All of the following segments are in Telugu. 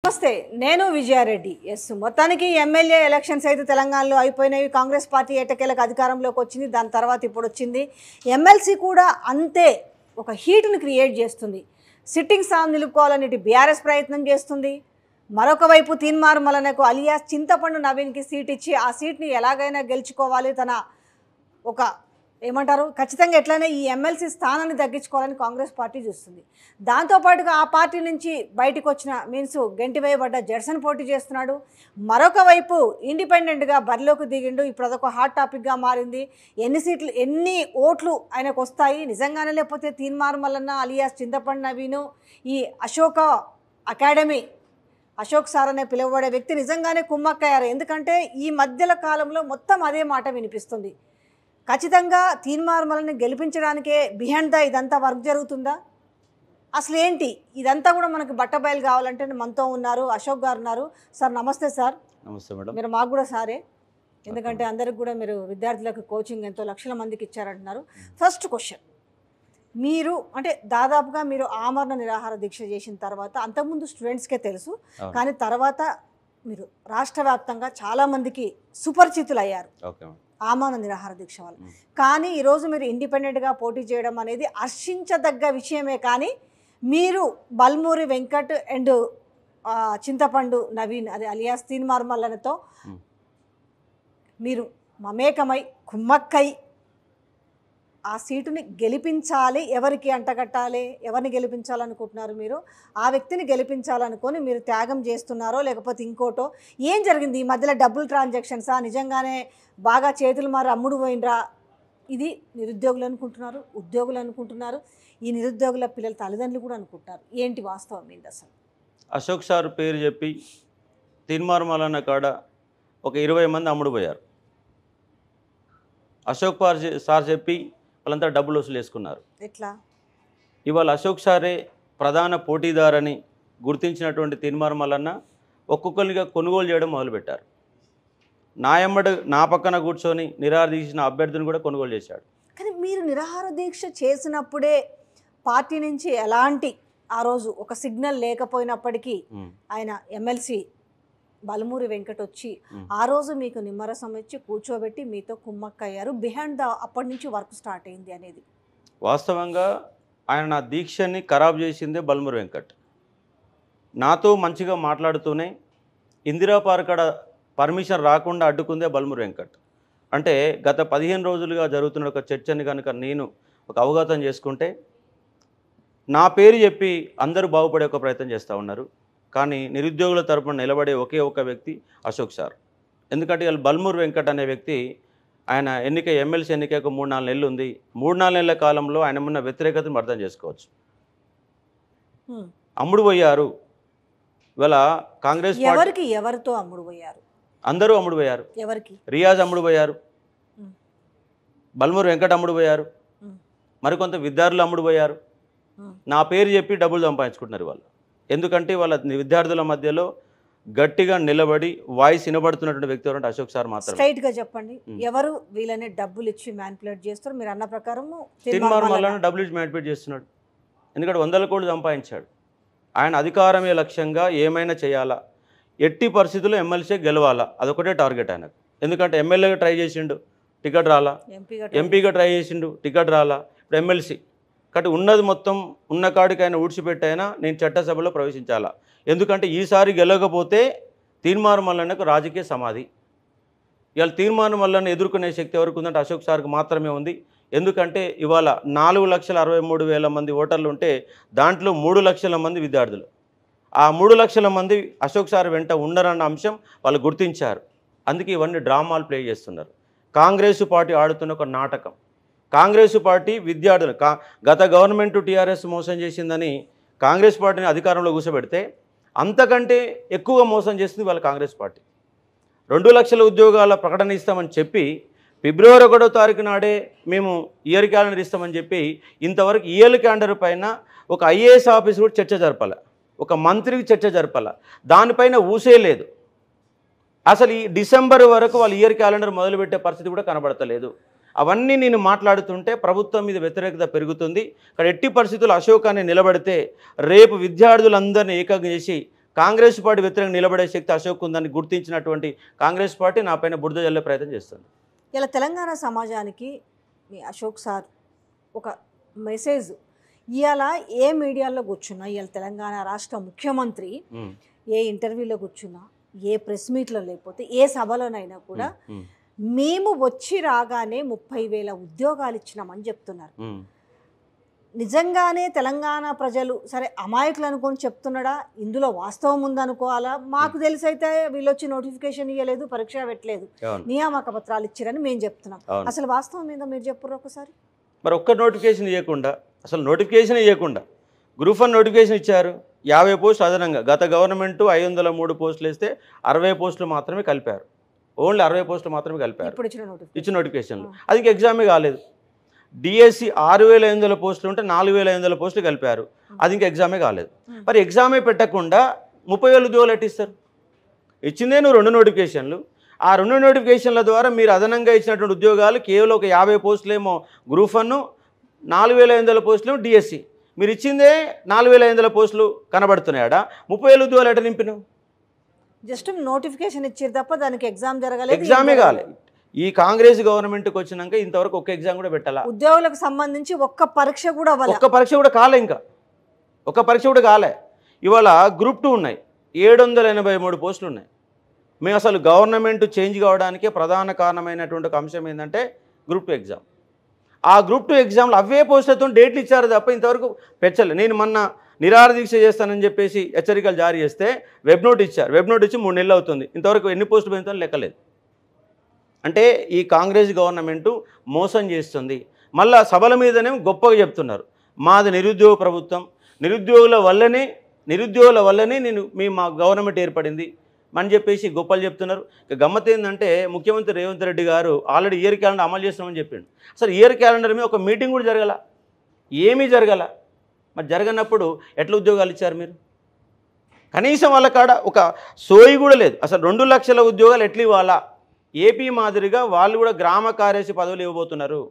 నమస్తే నేను విజయారెడ్డి మొత్తానికి ఎమ్మెల్యే ఎలక్షన్స్ అయితే తెలంగాణలో అయిపోయినాయి కాంగ్రెస్ పార్టీ ఎట్టకేలకు అధికారంలోకి వచ్చింది దాని తర్వాత ఇప్పుడు వచ్చింది ఎమ్మెల్సీ కూడా అంతే ఒక హీట్ని క్రియేట్ చేస్తుంది సిట్టింగ్ స్థానం నిలుపుకోవాలని బీఆర్ఎస్ ప్రయత్నం చేస్తుంది మరొక వైపు తీన్మార్ మల్లన్నకు అలియాస్ చింతపండు నవీన్కి సీట్ ఇచ్చి ఆ సీట్ని ఎలాగైనా గెలుచుకోవాలి తన ఒక ఏమంటారు ఖచ్చితంగా ఎట్లనే ఈ ఎమ్మెల్సీ స్థానాన్ని తగ్గించుకోవాలని కాంగ్రెస్ పార్టీ చూస్తుంది దాంతోపాటుగా ఆ పార్టీ నుంచి బయటకు వచ్చిన మీన్స్ గెంటివేయబడ్డ జడ్సన్ పోటీ చేస్తున్నాడు మరొక వైపు ఇండిపెండెంట్గా బరిలోకి దిగిండు ఇప్పుడు అదొక హాట్ టాపిక్గా మారింది ఎన్ని ఓట్లు ఆయనకు వస్తాయి నిజంగానే లేకపోతే తీన్మార్ మల్లన్న అలియాస్ చింతపండు నవీను ఈ అశోక అకాడమీ అశోక్ సార్ అనే పిలువబడే వ్యక్తి నిజంగానే కుమ్మక్కయ్యారు ఎందుకంటే ఈ మధ్యల కాలంలో మొత్తం అదే మాట వినిపిస్తుంది ఖచ్చితంగా తీన్మార్ మల్లన్ని గెలిపించడానికే బిహైండ్ ద ఇదంతా వర్క్ జరుగుతుందా అసలు ఏంటి ఇదంతా కూడా మనకు బట్టబయలు కావాలంటే మనతో ఉన్నారు అశోక్ గారు ఉన్నారు సార్ నమస్తే సార్ నమస్తే మేడం మీరు మాకు కూడా సారే ఎందుకంటే అందరికి కూడా మీరు విద్యార్థులకు కోచింగ్ ఎంతో లక్షల మందికి ఇచ్చారంటున్నారు ఫస్ట్ క్వశ్చన్ మీరు అంటే దాదాపుగా మీరు ఆమరణ నిరాహార దీక్ష చేసిన తర్వాత అంతకుముందు స్టూడెంట్స్కే తెలుసు కానీ తర్వాత మీరు రాష్ట్ర వ్యాప్తంగా చాలామందికి సుపరిచితులు అయ్యారు ఆమరణ నిరాహార దీక్ష వల్ల కానీ ఈరోజు మీరు ఇండిపెండెంట్గా పోటీ చేయడం అనేది హర్షించదగ్గ విషయమే కానీ మీరు బల్మూరి వెంకట్ అండ్ చింతపండు నవీన్ అది అలియాస్ తీన్మార్ మల్లన్నతో మీరు మమేకమై కుమ్మక్కై ఆ సీటుని గెలిపించాలి ఎవరికి అంటగట్టాలి ఎవరిని గెలిపించాలనుకుంటున్నారు మీరు ఆ వ్యక్తిని గెలిపించాలనుకొని మీరు త్యాగం చేస్తున్నారో లేకపోతే ఇంకోటో ఏం జరిగింది ఈ మధ్యలో డబ్బులు ట్రాన్సాక్షన్సా నిజంగానే బాగా చేతులు మారి అమ్ముడు పోయినరా ఇది నిరుద్యోగులు అనుకుంటున్నారు ఉద్యోగులు అనుకుంటున్నారు ఈ నిరుద్యోగుల పిల్లల తల్లిదండ్రులు కూడా అనుకుంటున్నారు ఏంటి వాస్తవం ఏంటి అసలు అశోక్ సార్ పేరు చెప్పి తీన్మార్ మల్లన్న కాడ ఒక 20 మంది అమ్ముడు పోయారు అశోక్ సార్ చెప్పి వాళ్ళంతా డబ్బులు వసూలు చేసుకున్నారు ఎట్లా ఇవాళ అశోక్ సారే ప్రధాన పోటీదారని గుర్తించినటువంటి తీన్మార్ మల్లన్న ఒక్కొక్కరిగా కొనుగోలు చేయడం మొదలుపెట్టారు నా పక్కన కూర్చొని నిరాహార దీక్ష అభ్యర్థిని కూడా కొనుగోలు చేశాడు కానీ మీరు నిరాహార దీక్ష చేసినప్పుడే పార్టీ నుంచి ఎలాంటి ఆ రోజు ఒక సిగ్నల్ లేకపోయినప్పటికీ ఆయన ఎమ్మెల్సీ బలమూరి వెంకట్ వచ్చి ఆ రోజు మీకు నిమ్మరసం ఇచ్చి కూర్చోబెట్టి మీతో కుమ్మక్కయ్యారు బిహైండ్ ద అప్పటి నుంచి వర్క్ స్టార్ట్ అయింది అనేది వాస్తవంగా ఆయన నా దీక్షని ఖరాబ్ చేసిందే బలమూరి వెంకట్ నాతో మంచిగా మాట్లాడుతూనే ఇందిరా పార్క్ పర్మిషన్ రాకుండా అడ్డుకుందే బలమూరి వెంకట్ అంటే గత 15 రోజులుగా జరుగుతున్న ఒక చర్చని కనుక నేను ఒక అవగాహన చేసుకుంటే నా పేరు చెప్పి అందరూ బాగుపడే ఒక ప్రయత్నం చేస్తూ ఉన్నారు కానీ నిరుద్యోగుల తరపున నిలబడే ఒకే ఒక వ్యక్తి అశోక్ సార్ ఎందుకంటే వాళ్ళు బల్మూర్ వెంకట్ అనే వ్యక్తి ఆయన ఎమ్మెల్సీ ఎన్నికకు 3-4 నెలలు ఉంది 3-4 నెలల కాలంలో ఆయన ఉన్న వ్యతిరేకతను అర్థం చేసుకోవచ్చు అమ్ముడు పోయారు ఇవాళ కాంగ్రెస్ ఎవరితో అమ్ముడు పోయారు అందరూ అమ్ముడు పోయారు ఎవరికి రియాజ్ అమ్ముడు పోయారు బల్మూర్ వెంకట్ అమ్ముడు పోయారు మరికొంత విద్యార్థులు అమ్ముడు పోయారు నా పేరు చెప్పి డబ్బులు సంపాదించుకుంటున్నారు వాళ్ళు ఎందుకంటే వాళ్ళ విద్యార్థుల మధ్యలో గట్టిగా నిలబడి వాయిస్ వినబడుతున్నటువంటి వ్యక్తి ఎవరంటే అశోక్ సార్ మాత్రం స్ట్రైట్గా చెప్పండి ఎవరు వీళ్ళని డబ్బులు ఇచ్చి మ్యానిపులేట్ చేస్తారు మీరు అన్న ప్రకారం తీన్మార్ మల్లన్న డబ్బులు ఇచ్చి మ్యానిపులేట్ చేస్తున్నాడు ఎందుకంటే 100 కోట్లు సంపాదించాడు ఆయన అధికారమే లక్ష్యంగా ఏమైనా చేయాలా ఎట్టి పరిస్థితుల్లో ఎమ్మెల్సీ గెలవాలా అదొకటే టార్గెట్ ఆయనకు ఎందుకంటే ఎమ్మెల్యేగా ట్రై చేసిండు టికెట్ రాలా ఎంపీగా ట్రై చేసిండు టికెట్ రాలా ఇప్పుడు ఎమ్మెల్సీ కాబట్టి ఉన్నది మొత్తం ఉన్న కాడికి ఆయన ఊడ్చిపెట్టైనా నేను చట్టసభలో ప్రవేశించాలా ఎందుకంటే ఈసారి గెలవకపోతే తీన్మార్ మల్లన్నకు రాజకీయ సమాధి ఇవాళ తీన్మార్ మల్లన్న ఎదుర్కొనే శక్తి ఎవరికి ఉందంటే అశోక్ సార్కి మాత్రమే ఉంది ఎందుకంటే ఇవాళ 4,63,000 మంది ఓటర్లు ఉంటే దాంట్లో 3 లక్షల మంది విద్యార్థులు ఆ 3 లక్షల మంది అశోక్ సార్ వెంట ఉండరన్న అంశం వాళ్ళు గుర్తించారు అందుకే ఇవన్నీ డ్రామాలు ప్లే చేస్తున్నారు కాంగ్రెస్ పార్టీ ఆడుతున్న ఒక నాటకం కాంగ్రెస్ పార్టీ విద్యార్థులు గత గవర్నమెంట్ టీఆర్ఎస్ మోసం చేసిందని కాంగ్రెస్ పార్టీని అధికారంలో కూర్చోబెడితే అంతకంటే ఎక్కువ మోసం చేసింది వాళ్ళ కాంగ్రెస్ పార్టీ 2 లక్షల ఉద్యోగాల ప్రకటన ఇస్తామని చెప్పి ఫిబ్రవరి 1వ తారీఖు నాడే మేము ఇయర్ క్యాలెండర్ ఇస్తామని చెప్పి ఇంతవరకు ఇయర్ క్యాలెండర్ పైన ఒక ఐఏఎస్ ఆఫీసర్ కూడా చర్చ జరపాల ఒక మంత్రికి చర్చ జరపాల దానిపైన ఊసే లేదు అసలు ఈ డిసెంబర్ వరకు వాళ్ళు ఇయర్ క్యాలెండర్ మొదలుపెట్టే పరిస్థితి కూడా కనబడతలేదు అవన్నీ నేను మాట్లాడుతుంటే ప్రభుత్వం మీద వ్యతిరేకత పెరుగుతుంది. ఇక్కడ ఎట్టి పరిస్థితుల్లో అశోక్ అని నిలబడితే రేపు విద్యార్థులందరినీ ఏకం చేసి కాంగ్రెస్ పార్టీ వ్యతిరేకంగా నిలబడే శక్తి అశోక్ ఉందని గుర్తించినటువంటి కాంగ్రెస్ పార్టీ నా పైన బురద జల్లే ప్రయత్నం చేస్తుంది. ఇలా తెలంగాణ సమాజానికి మీ అశోక్ సార్ ఒక మెసేజ్ ఇవాళ ఏ మీడియాలో కూర్చున్నా, ఇవాళ తెలంగాణ రాష్ట్ర ముఖ్యమంత్రి ఏ ఇంటర్వ్యూలో కూర్చున్నా, ఏ ప్రెస్ మీట్లో లేకపోతే ఏ సభలోనైనా కూడా మేము వచ్చి రాగానే 30,000 ఉద్యోగాలు ఇచ్చినామని చెప్తున్నారు. నిజంగానే తెలంగాణ ప్రజలు సరే అమాయకులు అనుకొని చెప్తున్నాడా, ఇందులో వాస్తవం ఉందనుకోవాలా? మాకు తెలిసి అయితే వీళ్ళు వచ్చి నోటిఫికేషన్ ఇవ్వలేదు, పరీక్ష పెట్టలేదు, నియామక పత్రాలు ఇచ్చారని మేము చెప్తున్నాం. అసలు వాస్తవం మీద మీరు చెప్పరు ఒకసారి. మరి ఒక్క నోటిఫికేషన్ ఇవ్వకుండా, అసలు నోటిఫికేషన్ ఇవ్వకుండా గ్రూప్ 1 నోటిఫికేషన్ ఇచ్చారు. 50 పోస్టులు అదనంగా. గత గవర్నమెంట్ 503 పోస్టులు వేస్తే 60 పోస్టులు మాత్రమే కలిపారు. ఓన్లీ 60 పోస్టులు మాత్రమే కలిపారు ఇచ్చిన నోటిఫికేషన్లు. అది ఇంకా ఎగ్జామే కాలేదు. డిఎస్సి 6,500 పోస్టులు ఉంటే 4,500 పోస్టులు కలిపారు. అది ఇంకా ఎగ్జామే కాలేదు. మరి ఎగ్జామే పెట్టకుండా 30,000 ఉద్యోగాలు ఎట్టిస్తారు? ఇచ్చిందే నువ్వు 2 నోటిఫికేషన్లు. ఆ 2 నోటిఫికేషన్ల ద్వారా మీరు అదనంగా ఇచ్చినటువంటి ఉద్యోగాలు కేవలం ఒక 50 పోస్టులేమో గ్రూప్ 1, 4,500 పోస్టులు డిఎస్సి. మీరు ఇచ్చిందే 4,500 పోస్టులు కనబడుతున్నాయా? 30,000 ఉద్యోగాలు ఎట్లా నింపినావు? జస్ట్ నోటిఫికేషన్ ఇచ్చారు తప్ప దానికి ఎగ్జామ్ జరగలేదు, ఎగ్జామే కాలేదు. ఈ కాంగ్రెస్ గవర్నమెంట్కి వచ్చినాక ఇంతవరకు ఒక్క ఎగ్జామ్ కూడా పెట్టాలా? ఉద్యోగులకు సంబంధించి ఒక్క పరీక్ష కూడా కాలే. ఇంకా ఒక్క పరీక్ష కూడా కాలే. ఇవాళ గ్రూప్ 2 ఉన్నాయి, 783 పోస్టులు ఉన్నాయి. మేము అసలు గవర్నమెంట్ చేంజ్ కావడానికే ప్రధాన కారణమైనటువంటి ఒక అంశం ఏంటంటే గ్రూప్ 2 ఎగ్జామ్. ఆ గ్రూప్ 2 ఎగ్జామ్లో అవే పోస్టులతో డేట్లు ఇచ్చారు తప్ప ఇంతవరకు పెంచలే. నేను మొన్న నిరాహార దీక్ష చేస్తానని చెప్పేసి హెచ్చరికలు జారీ చేస్తే వెబ్ నోట్ ఇచ్చారు. వెబ్ నోట్ ఇచ్చి 3 నెలలు అవుతుంది. ఇంతవరకు ఎన్ని పోస్టులు పెంచుతారో లెక్కలేదు. అంటే ఈ కాంగ్రెస్ గవర్నమెంటు మోసం చేస్తుంది. మళ్ళా సభల మీదనే గొప్పగా చెప్తున్నారు, మాది నిరుద్యోగ ప్రభుత్వం, నిరుద్యోగుల వల్లనే మా గవర్నమెంట్ ఏర్పడింది అని చెప్పేసి గొప్పలు చెప్తున్నారు. గమ్మత్ ఏంటంటే ముఖ్యమంత్రి రేవంత్ రెడ్డి గారు ఆల్రెడీ ఇయర్ క్యాలెండర్ అమలు చేస్తున్నామని చెప్పిండు. అసలు ఇయర్ క్యాలెండర్ మీద ఒక మీటింగ్ కూడా జరగల, ఏమీ జరగల. మరి జరగనప్పుడు ఎట్లా ఉద్యోగాలు ఇచ్చారు మీరు? కనీసం వాళ్ళ కాడ ఒక సోయి కూడా లేదు. అసలు 2 లక్షల ఉద్యోగాలు ఎట్లా ఇవ్వాలా? ఏపీ మాదిరిగా వాళ్ళు కూడా గ్రామ కార్యదర్శి పదవులు ఇవ్వబోతున్నారు.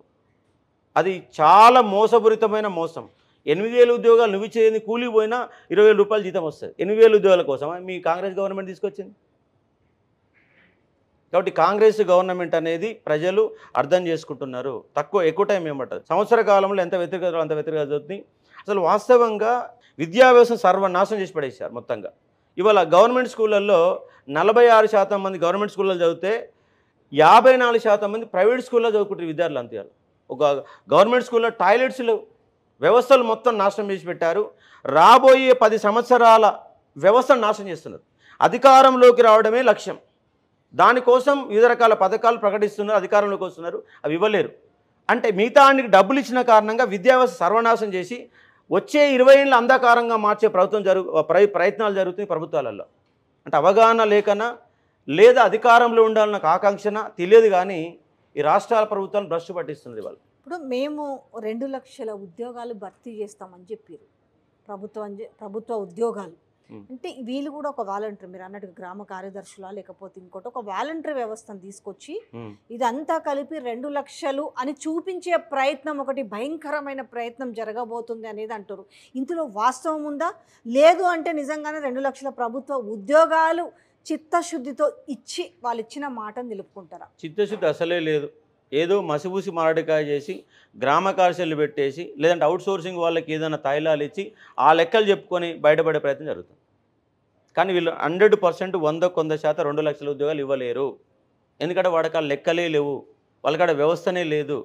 అది చాలా మోసపూరితమైన మోసం. 8,000 ఉద్యోగాలు నువ్వు ఇచ్చేది కూలిపోయినా 20,000 రూపాయలు జీతం వస్తుంది. 8,000 ఉద్యోగాల కోసం మీ కాంగ్రెస్ గవర్నమెంట్ తీసుకొచ్చింది. కాబట్టి కాంగ్రెస్ గవర్నమెంట్ అనేది ప్రజలు అర్థం చేసుకుంటున్నారు. ఎక్కువ టైం ఏమంటారు, సంవత్సర కాలంలో ఎంత వ్యతిరేకత అంత వ్యతిరేకత అవుతుంది. అసలు వాస్తవంగా విద్యా వ్యవస్థను సర్వనాశనం చేసి పడేశారు మొత్తంగా. ఇవాళ గవర్నమెంట్ స్కూళ్ళల్లో 46% మంది గవర్నమెంట్ స్కూల్లో చదివితే 54% మంది ప్రైవేట్ స్కూల్లో చదువుకుంటారు విద్యార్థులు. అంతే ఒక గవర్నమెంట్ స్కూల్లో టాయిలెట్స్ లేవు. వ్యవస్థలు మొత్తం నాశనం చేసి పెట్టారు. రాబోయే 10 సంవత్సరాల వ్యవస్థను నాశనం చేస్తున్నారు. అధికారంలోకి రావడమే లక్ష్యం. దానికోసం వివిధ రకాల పథకాలు ప్రకటిస్తున్నారు, అధికారంలోకి వస్తున్నారు, అవి ఇవ్వలేరు. అంటే మిగతా అన్నికి డబ్బులు ఇచ్చిన కారణంగా విద్యా వ్యవస్థ సర్వనాశనం చేసి వచ్చే 20 ఏళ్ళు అంధకారంగా మార్చే ప్రయత్నాలు జరుగుతాయి ప్రభుత్వాలలో. అంటే అవగాహన లేకనా లేదా అధికారంలో ఉండాలన్న ఆకాంక్షన తెలియదు, కానీ ఈ రాష్ట్రాల ప్రభుత్వాలను భ్రష్టు పట్టిస్తున్నది వాళ్ళు. ఇప్పుడు మేము 2 లక్షల ఉద్యోగాలు భర్తీ చేస్తామని చెప్పారు, ప్రభుత్వ ఉద్యోగాలు. అంటే వీళ్ళు కూడా ఒక వాలంటీర్, మీరు అన్నట్టు గ్రామ కార్యదర్శులా లేకపోతే ఇంకోటి ఒక వాలంటీర్ వ్యవస్థను తీసుకొచ్చి ఇదంతా కలిపి 2 లక్షలు అని చూపించే ప్రయత్నం, ఒకటి భయంకరమైన ప్రయత్నం జరగబోతుంది అనేది అంటారు. ఇందులో వాస్తవం ఉందా? లేదు అంటే నిజంగానే 2 లక్షల ప్రభుత్వ ఉద్యోగాలు చిత్తశుద్ధితో ఇచ్చి వాళ్ళు ఇచ్చిన మాటను నిలుపుకుంటారా? చిత్తశుద్ధి అసలే లేదు. ఏదో మసిబూసి మారడికాయ చేసి గ్రామ కార్యాలయాలు పెట్టేసి లేదంటే అవుట్సోర్సింగ్ వాళ్ళకి ఏదైనా తాయిలాలు ఇచ్చి ఆ లెక్కలు చెప్పుకొని బయటపడే ప్రయత్నం జరుగుతుంది. కానీ వీళ్ళు 100% 100% 2 లక్షల ఉద్యోగాలు ఇవ్వలేరు. ఎందుకంటే వాడికి లెక్కలే లేవు, వాళ్ళకాడ వ్యవస్థనే లేదు.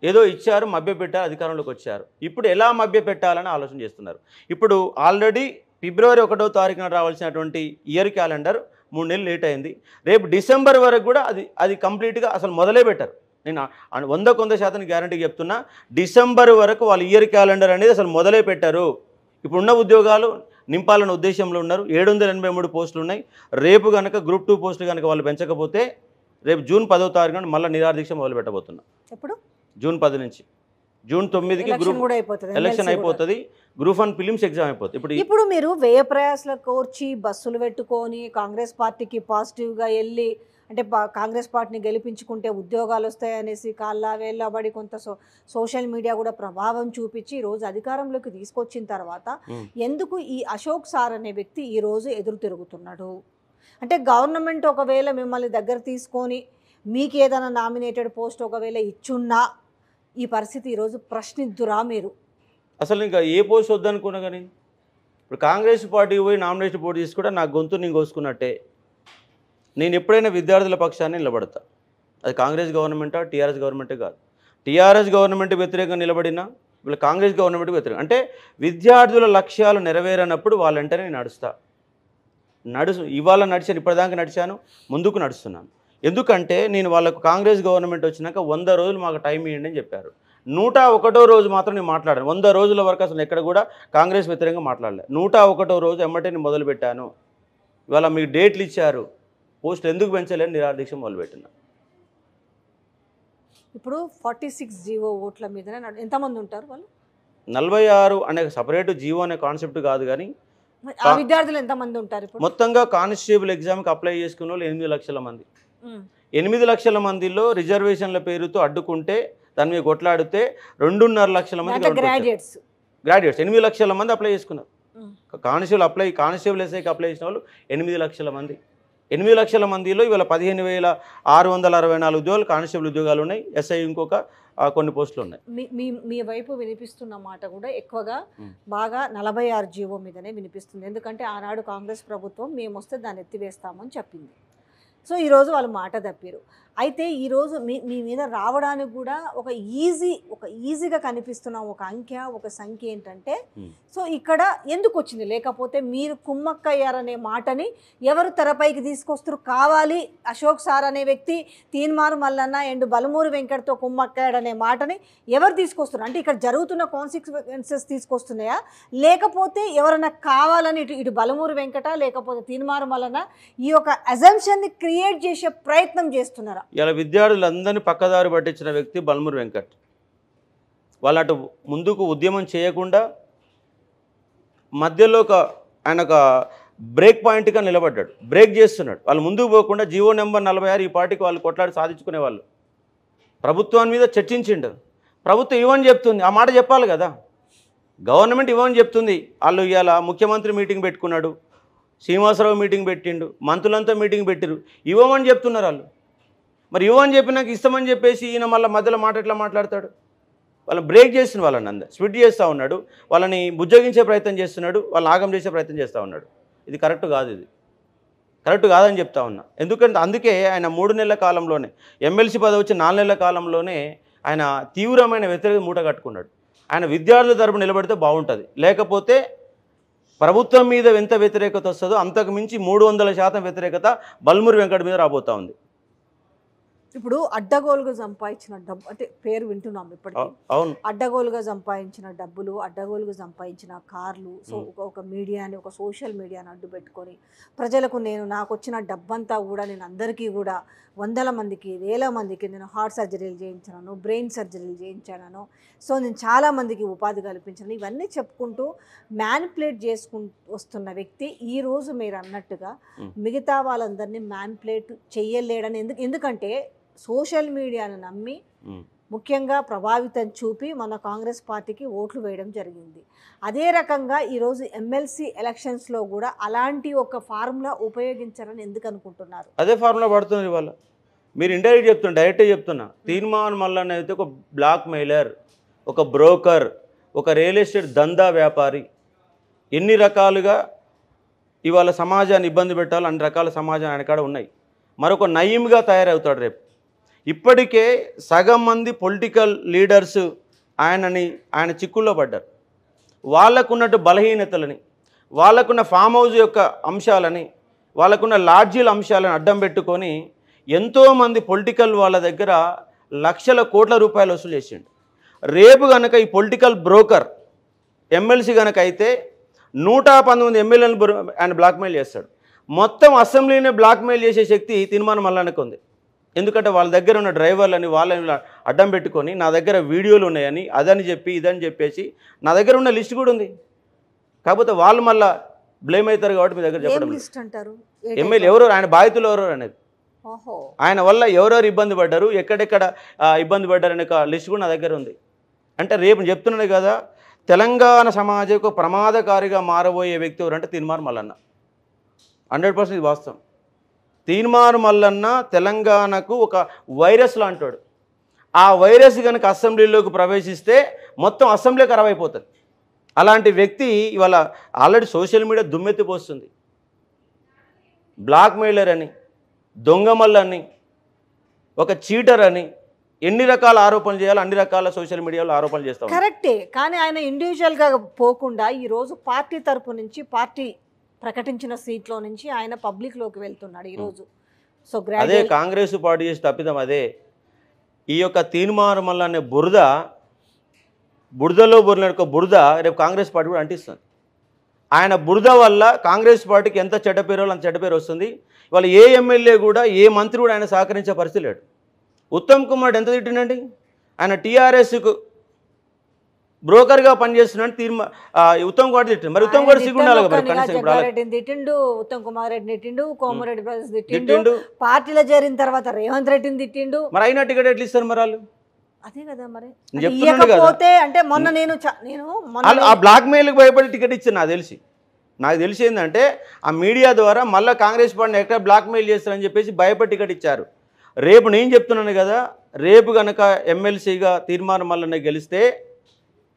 ఏదో ఇచ్చారు, మభ్యపెట్టారు, అధికారంలోకి వచ్చారు. ఇప్పుడు ఎలా మభ్యపెట్టాలని ఆలోచన చేస్తున్నారు. ఇప్పుడు ఆల్రెడీ ఫిబ్రవరి 1వ తారీఖున రావాల్సినటువంటి ఇయర్ క్యాలెండర్ 3 నెలలు లేట్ అయింది. రేపు డిసెంబర్ వరకు కూడా అది కంప్లీట్గా అసలు మొదలే పెట్టారు. నేను 100% గ్యారంటీ చెప్తున్నా, డిసెంబర్ వరకు వాళ్ళు ఇయర్ క్యాలెండర్ అనేది అసలు మొదలే పెట్టారు. ఇప్పుడున్న ఉద్యోగాలు నింపాలన్న ఉద్దేశంలో ఉన్నారు. 783 పోస్టులు ఉన్నాయి. రేపు కనుక గ్రూప్ 2 పోస్టులు కనుక వాళ్ళు పెంచకపోతే రేపు జూన్ 10వ తారీఖున మళ్ళీ నిరాహార దీక్ష మొదలు పెట్టబోతున్నాం. ఎప్పుడు? జూన్ 10 నుంచి జూన్ 9కి గ్రూప్ ఎలక్షన్ అయిపోతుంది. గ్రూప్ 1 ఫిలిమ్స్ ఎగ్జామ్ అయిపోతుంది. ఇప్పుడు మీరు వ్యయ ప్రయాసాల కోర్చి బస్సులు పెట్టుకొని కాంగ్రెస్ పార్టీకి పాజిటివ్గా వెళ్ళి అంటే కాంగ్రెస్ పార్టీని గెలిపించుకుంటే ఉద్యోగాలు వస్తాయనేసి కాళ్ళ వేళ్ళబడి కొంత సోషల్ మీడియా కూడా ప్రభావం చూపించి ఈరోజు అధికారంలోకి తీసుకొచ్చిన తర్వాత ఎందుకు ఈ అశోక్ సార్ అనే వ్యక్తి ఈరోజు ఎదురు తిరుగుతున్నాడు? అంటే గవర్నమెంట్ ఒకవేళ మిమ్మల్ని దగ్గర తీసుకొని మీకు ఏదైనా నామినేటెడ్ పోస్ట్ ఒకవేళ ఇచ్చున్నా ఈ పరిస్థితి ఈరోజు ప్రశ్నిద్దురా మీరు? అసలు ఇంకా ఏ పోస్ట్ వద్దనుకున్నా కానీ ఇప్పుడు కాంగ్రెస్ పార్టీ పోయి నామినేషన్ పోటీ చేసి కూడా నా గొంతు నేను కోసుకున్నట్టే. నేను ఎప్పుడైనా విద్యార్థుల పక్షాన్ని నిలబడతా. అది కాంగ్రెస్ గవర్నమెంటా టీఆర్ఎస్ గవర్నమెంటే కాదు. టీఆర్ఎస్ గవర్నమెంట్ వ్యతిరేకంగా నిలబడినా వీళ్ళు కాంగ్రెస్ గవర్నమెంట్ వ్యతిరేకం. అంటే విద్యార్థుల లక్ష్యాలు నెరవేరనప్పుడు వాళ్ళంటనే నేను నడుస్తా. ఇవాళ నడిచాను, ఇప్పటిదాకా నడిచాను, ముందుకు నడుస్తున్నాను. ఎందుకంటే నేను వాళ్ళకు కాంగ్రెస్ గవర్నమెంట్ వచ్చినాక 100 రోజులు మాకు టైం ఇవ్వండి అని చెప్పారు. 101వ రోజు మాత్రం నేను మాట్లాడాను. 100 రోజుల వరకు అసలు ఎక్కడ కూడా కాంగ్రెస్ వ్యతిరేకంగా మాట్లాడలేదు. 101వ రోజు ఎమ్మటే నేను మొదలుపెట్టాను. ఇవాళ మీకు డేట్లు ఇచ్చారు, పోస్ట్ ఎందుకు పెంచలేని నిరాదీక్ష మొదలుపెట్టినా. ఇప్పుడు 46 జీవో ఓట్ల మీదనే ఎంతమంది ఉంటారు వాళ్ళు? 46 అనే సపరేట్ జీవో అనే కాన్సెప్ట్ కాదు కానీ ఆ విద్యార్థులు ఎంతమంది ఉంటారు ఇప్పుడు? మొత్తంగా కానిస్టేబుల్ ఎగ్జామ్కి అప్లై చేసుకున్న వాళ్ళు 8 లక్షల మంది. 8 లక్షల మందిలో రిజర్వేషన్ల పేరుతో అడ్డుకుంటే దాని మీద కొట్లాడితే 2.5 లక్షల మంది గ్రాడ్యుయేట్స్ 8 లక్షల మంది అప్లై చేసుకున్నారు. కానిస్టేబుల్ ఎస్ఐకి అప్లై చేసిన వాళ్ళు 8 లక్షల మంది. 8 లక్షల మందిలో ఇవాళ 15,664 ఉద్యోగాలు కానిస్టేబుల్ ఉద్యోగాలు ఉన్నాయి. ఎస్ఐ ఇంకొక కొన్ని పోస్టులు ఉన్నాయి. మీ వైపు వినిపిస్తున్న మాట కూడా ఎక్కువగా బాగా 46 జీవో మీదనే వినిపిస్తుంది. ఎందుకంటే ఆనాడు కాంగ్రెస్ ప్రభుత్వం మేము వస్తే దాన్ని ఎత్తివేస్తామని చెప్పింది. సో ఈరోజు వాళ్ళు మాట తప్పారు. అయితే ఈరోజు మీ మీద రావడానికి కూడా ఒక ఈజీగా కనిపిస్తున్న ఒక సంఖ్య ఏంటంటే, సో ఇక్కడ ఎందుకు వచ్చింది? లేకపోతే మీరు కుమ్మక్కయ్యారనే మాటని ఎవరు తెరపైకి తీసుకొస్తారు? కావాలి అశోక్ సార్ అనే వ్యక్తి తీన్మార్ మల్లన్న అండ్ బలమూరి వెంకట్తో కుమ్మక్కయ్యాడనే మాటని ఎవరు తీసుకొస్తారు? అంటే ఇక్కడ జరుగుతున్న కాన్సిక్వెన్సెస్ తీసుకొస్తున్నాయా, లేకపోతే ఎవరైనా కావాలని ఇటు బలమూరి వెంకట లేకపోతే తీన్మార్ మల్లన్న ఈ యొక్క అజంప్షన్ని క్రియేట్ చేసే ప్రయత్నం చేస్తున్నారా? ఇలా విద్యార్థులందరినీ పక్కదారి పట్టించిన వ్యక్తి బలమూరి వెంకట్. వాళ్ళు అటు ముందుకు ఉద్యమం చేయకుండా మధ్యలో ఆయన ఒక బ్రేక్ పాయింట్గా నిలబడ్డాడు, బ్రేక్ చేస్తున్నాడు. వాళ్ళు ముందుకు పోకుండా జీవో నెంబర్ 46 ఈ పార్టీకి వాళ్ళు కొట్లాడి సాధించుకునే వాళ్ళు. ప్రభుత్వాన్ని మీద చర్చించిండు. ప్రభుత్వం ఇవ్వని చెప్తుంది, ఆ మాట చెప్పాలి కదా. గవర్నమెంట్ ఇవ్వని చెప్తుంది. వాళ్ళు ఇవాళ ముఖ్యమంత్రి మీటింగ్ పెట్టుకున్నాడు, శ్రీనివాసరావు మీటింగ్ పెట్టిండు, మంత్రులంతా మీటింగ్ పెట్టిరు, ఇవ్వమని చెప్తున్నారు వాళ్ళు. మరి ఇవ్వమని చెప్పినాక ఇస్తామని చెప్పేసి ఈయన మళ్ళీ మధ్యలో మాట ఎట్లా మాట్లాడతాడు? వాళ్ళని బ్రేక్ చేసిన వాళ్ళని అందరూ స్ప్లిట్ చేస్తూ ఉన్నాడు, వాళ్ళని బుజ్జగించే ప్రయత్నం చేస్తున్నాడు, వాళ్ళని ఆగం చేసే ప్రయత్నం చేస్తూ ఉన్నాడు. ఇది కరెక్ట్ కాదు, ఇది కరెక్ట్ కాదని చెప్తా ఉన్నా. ఎందుకంటే అందుకే ఆయన 3 నెలల కాలంలోనే ఎమ్మెల్సీ పదవి వచ్చి 4 నెలల కాలంలోనే ఆయన తీవ్రమైన వ్యతిరేకత మూట కట్టుకున్నాడు. ఆయన విద్యార్థుల తరపున నిలబడితే బాగుంటుంది, లేకపోతే ప్రభుత్వం మీద ఎంత వ్యతిరేకత వస్తుందో అంతకు మించి 300% వ్యతిరేకత బలమూరి వెంకట మీద రాబోతా ఉంది. ఇప్పుడు అడ్డగోలుగా సంపాదించిన డబ్బు అంటే పేరు వింటున్నాం ఇప్పటికీ. అవును, అడ్డగోలుగా సంపాదించిన డబ్బులు, అడ్డగోలుగా సంపాదించిన కార్లు, సో ఒక మీడియాని, ఒక సోషల్ మీడియాని అడ్డు పెట్టుకొని ప్రజలకు నాకు వచ్చిన డబ్బంతా కూడా నేను అందరికీ కూడా 100 మందికి 1000 మందికి నేను హార్ట్ సర్జరీలు చేయించాను, బ్రెయిన్ సర్జరీలు చేయించాను, సో నేను చాలామందికి ఉపాధి కల్పించాను, ఇవన్నీ చెప్పుకుంటూ మ్యానిపులేట్ చేసుకుంటూ వస్తున్న వ్యక్తి ఈరోజు మీరు అన్నట్టుగా మిగతా వాళ్ళందరినీ మ్యానిపులేట్ చేయలేడని. ఎందుకంటే సోషల్ మీడియాను నమ్మి ముఖ్యంగా ప్రభావితం చూపి మన కాంగ్రెస్ పార్టీకి ఓట్లు వేయడం జరిగింది. అదే రకంగా ఈరోజు ఎమ్మెల్సీ ఎలక్షన్స్లో కూడా అలాంటి ఒక ఫార్ములా ఉపయోగించారని ఎందుకు అనుకుంటున్నారు? అదే ఫార్ములా పడుతుంది ఇవాళ. మీరు ఇండైరెక్ట్ చెప్తున్నా, డైరెక్టే చెప్తున్నా. తీన్మార్ మల్లన్న అయితే ఒక బ్లాక్ మెయిలర్, ఒక బ్రోకర్, ఒక రియల్ ఎస్టేట్ దందా వ్యాపారి. ఎన్ని రకాలుగా ఇవాళ సమాజాన్ని ఇబ్బంది పెట్టాలో అన్ని రకాల సమాజం ఆయన కాడ ఉన్నాయి. మరొక నయీంగా తయారవుతాడు రేపు. ఇప్పటికే సగం మంది పొలిటికల్ లీడర్స్ ఆయన చిక్కుల్లో పడ్డారు. వాళ్ళకున్నట్టు బలహీనతలని, వాళ్ళకున్న ఫామ్ హౌస్ యొక్క అంశాలని, వాళ్ళకున్న లాడ్జీల అంశాలను అడ్డం పెట్టుకొని ఎంతోమంది పొలిటికల్ వాళ్ళ దగ్గర లక్షల కోట్ల రూపాయలు వసూలు చేసిండు. రేపు కనుక ఈ పొలిటికల్ బ్రోకర్ ఎమ్మెల్సీ కనుక అయితే 119 ఎమ్మెల్యేలను ఆయన బ్లాక్మెయిల్ చేస్తాడు. మొత్తం అసెంబ్లీని బ్లాక్మెయిల్ చేసే శక్తి తీర్మానం మల్లన్నకు ఉంది. ఎందుకంటే వాళ్ళ దగ్గర ఉన్న డ్రైవర్లని వాళ్ళని అడ్డం పెట్టుకొని నా దగ్గర వీడియోలు ఉన్నాయని అదని చెప్పి ఇదని చెప్పేసి నా దగ్గర ఉన్న లిస్ట్ కూడా ఉంది. కాకపోతే వాళ్ళు మళ్ళీ బ్లేమ్ అవుతారు కాబట్టి మీ దగ్గర చెప్పడం. ఎమ్మెల్యే ఎవరో, ఆయన బాధితులు ఎవరో అనేది ఓహో. ఆయన వల్ల ఎవరెవరు ఇబ్బంది పడ్డారు, ఎక్కడెక్కడ ఇబ్బంది పడ్డారు అనే ఒక లిస్ట్ కూడా నా దగ్గర ఉంది. అంటే రేపు చెప్తున్నాను కదా, తెలంగాణ సమాజం ఒక ప్రమాదకారిగా మారబోయే వ్యక్తి ఎవరంటే తీన్మార్ మల్లన్న. 100% ఇది వాస్తవం. తీన్మార్ మల్లన్న తెలంగాణకు ఒక వైరస్ లాంటాడు. ఆ వైరస్ కనుక అసెంబ్లీలోకి ప్రవేశిస్తే మొత్తం అసెంబ్లీ ఖరాబ్ అయిపోతుంది. అలాంటి వ్యక్తి ఇవాళ ఆల్రెడీ సోషల్ మీడియా దుమ్మెత్తిపోస్తుంది. బ్లాక్ మెయిలర్ అని, దొంగమల్లని, ఒక చీటర్ అని ఎన్ని రకాల ఆరోపణలు చేయాలో అన్ని రకాల సోషల్ మీడియాలో ఆరోపణలు చేస్తాం. కరెక్టే. కానీ ఆయన ఇండివిజువల్గా పోకుండా ఈరోజు పార్టీ తరపు నుంచి, పార్టీ ప్రకటించిన సీట్లో నుంచి ఆయన పబ్లిక్లోకి వెళ్తున్నాడు ఈరోజు. సో అదే కాంగ్రెస్ పార్టీ చేసి తప్పిదం అదే. ఈ యొక్క తీన్మార్ మల్ల అనే బురదలో బుర్ర బురద రేపు కాంగ్రెస్ పార్టీ కూడా అంటిస్తుంది. ఆయన బురద వల్ల కాంగ్రెస్ పార్టీకి ఎంత చెడ్డ పేరు అంత చెడ్డ పేరు వస్తుంది. ఇవాళ ఏ ఎమ్మెల్యే కూడా, ఏ మంత్రి కూడా ఆయన సహకరించే పరిస్థితి లేడు. ఉత్తమ్ కుమార్ ఎంత తిట్టిండండి, ఆయన టీఆర్ఎస్కు బ్రోకర్గా పనిచేస్తున్నాడు. ఉత్తమ్ కుమార్ తిట్టిండు. మరి ఉత్తమ్ కుమార్ సిగ్గుండాలి కదా. జగ్గారెడ్డిని తిట్టిండు, ఉత్తమ్ కుమార్ రెడ్డిని తిట్టిండు, కోమరెడ్డి బ్రదర్స్ తిట్టిండు, పార్టీలో చేరిన తర్వాత రేవంత్ రెడ్డిని తిట్టిండు. మరి అయినా టికెట్ ఎట్లా ఇస్తారు మరి వాళ్ళు? అదే కదా మరి. చెప్తున్నాను అంటే మొన్న నేను ఆ బ్లాక్ మెయిల్కి భయపడి టికెట్ ఇచ్చాను. నాకు తెలిసి ఏంటంటే ఆ మీడియా ద్వారా మళ్ళీ కాంగ్రెస్ పార్టీని ఎక్కడ బ్లాక్ మెయిల్ చేస్తారని చెప్పేసి భయపడి టికెట్ ఇచ్చారు. రేపు నేను చెప్తున్నాను కదా, రేపు కనుక ఎమ్మెల్సీగా తీర్మానం మల్లన్న గెలిస్తే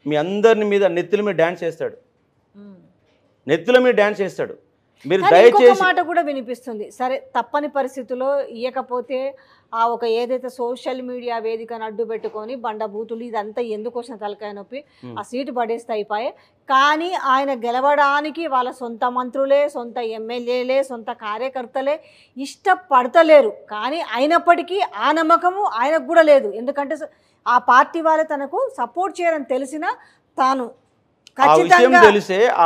మీ అందరిని మీద నెత్తుల మీద డ్యాన్స్ చేస్తాడు. మీరు దయచేసి మాట కూడా వినిపిస్తుంది. సరే, తప్పని పరిస్థితుల్లో ఇయ్యకపోతే ఆ ఒక ఏదైతే సోషల్ మీడియా వేదికను అడ్డు పెట్టుకొని బండబూతులు ఇదంతా ఎందుకు వచ్చిన తలకాయ నొప్పి, ఆ సీటు పడేస్తే అయిపోయాయి. కానీ ఆయన గెలవడానికి వాళ్ళ సొంత మంత్రులే, సొంత ఎమ్మెల్యేలే, సొంత కార్యకర్తలే ఇష్టపడతలేరు. కానీ అయినప్పటికీ ఆ నమ్మకము ఆయనకు కూడా లేదు. ఎందుకంటే ఆ పార్టీ వాళ్ళే తనకు సపోర్ట్ చేయరని తెలిసినా తాను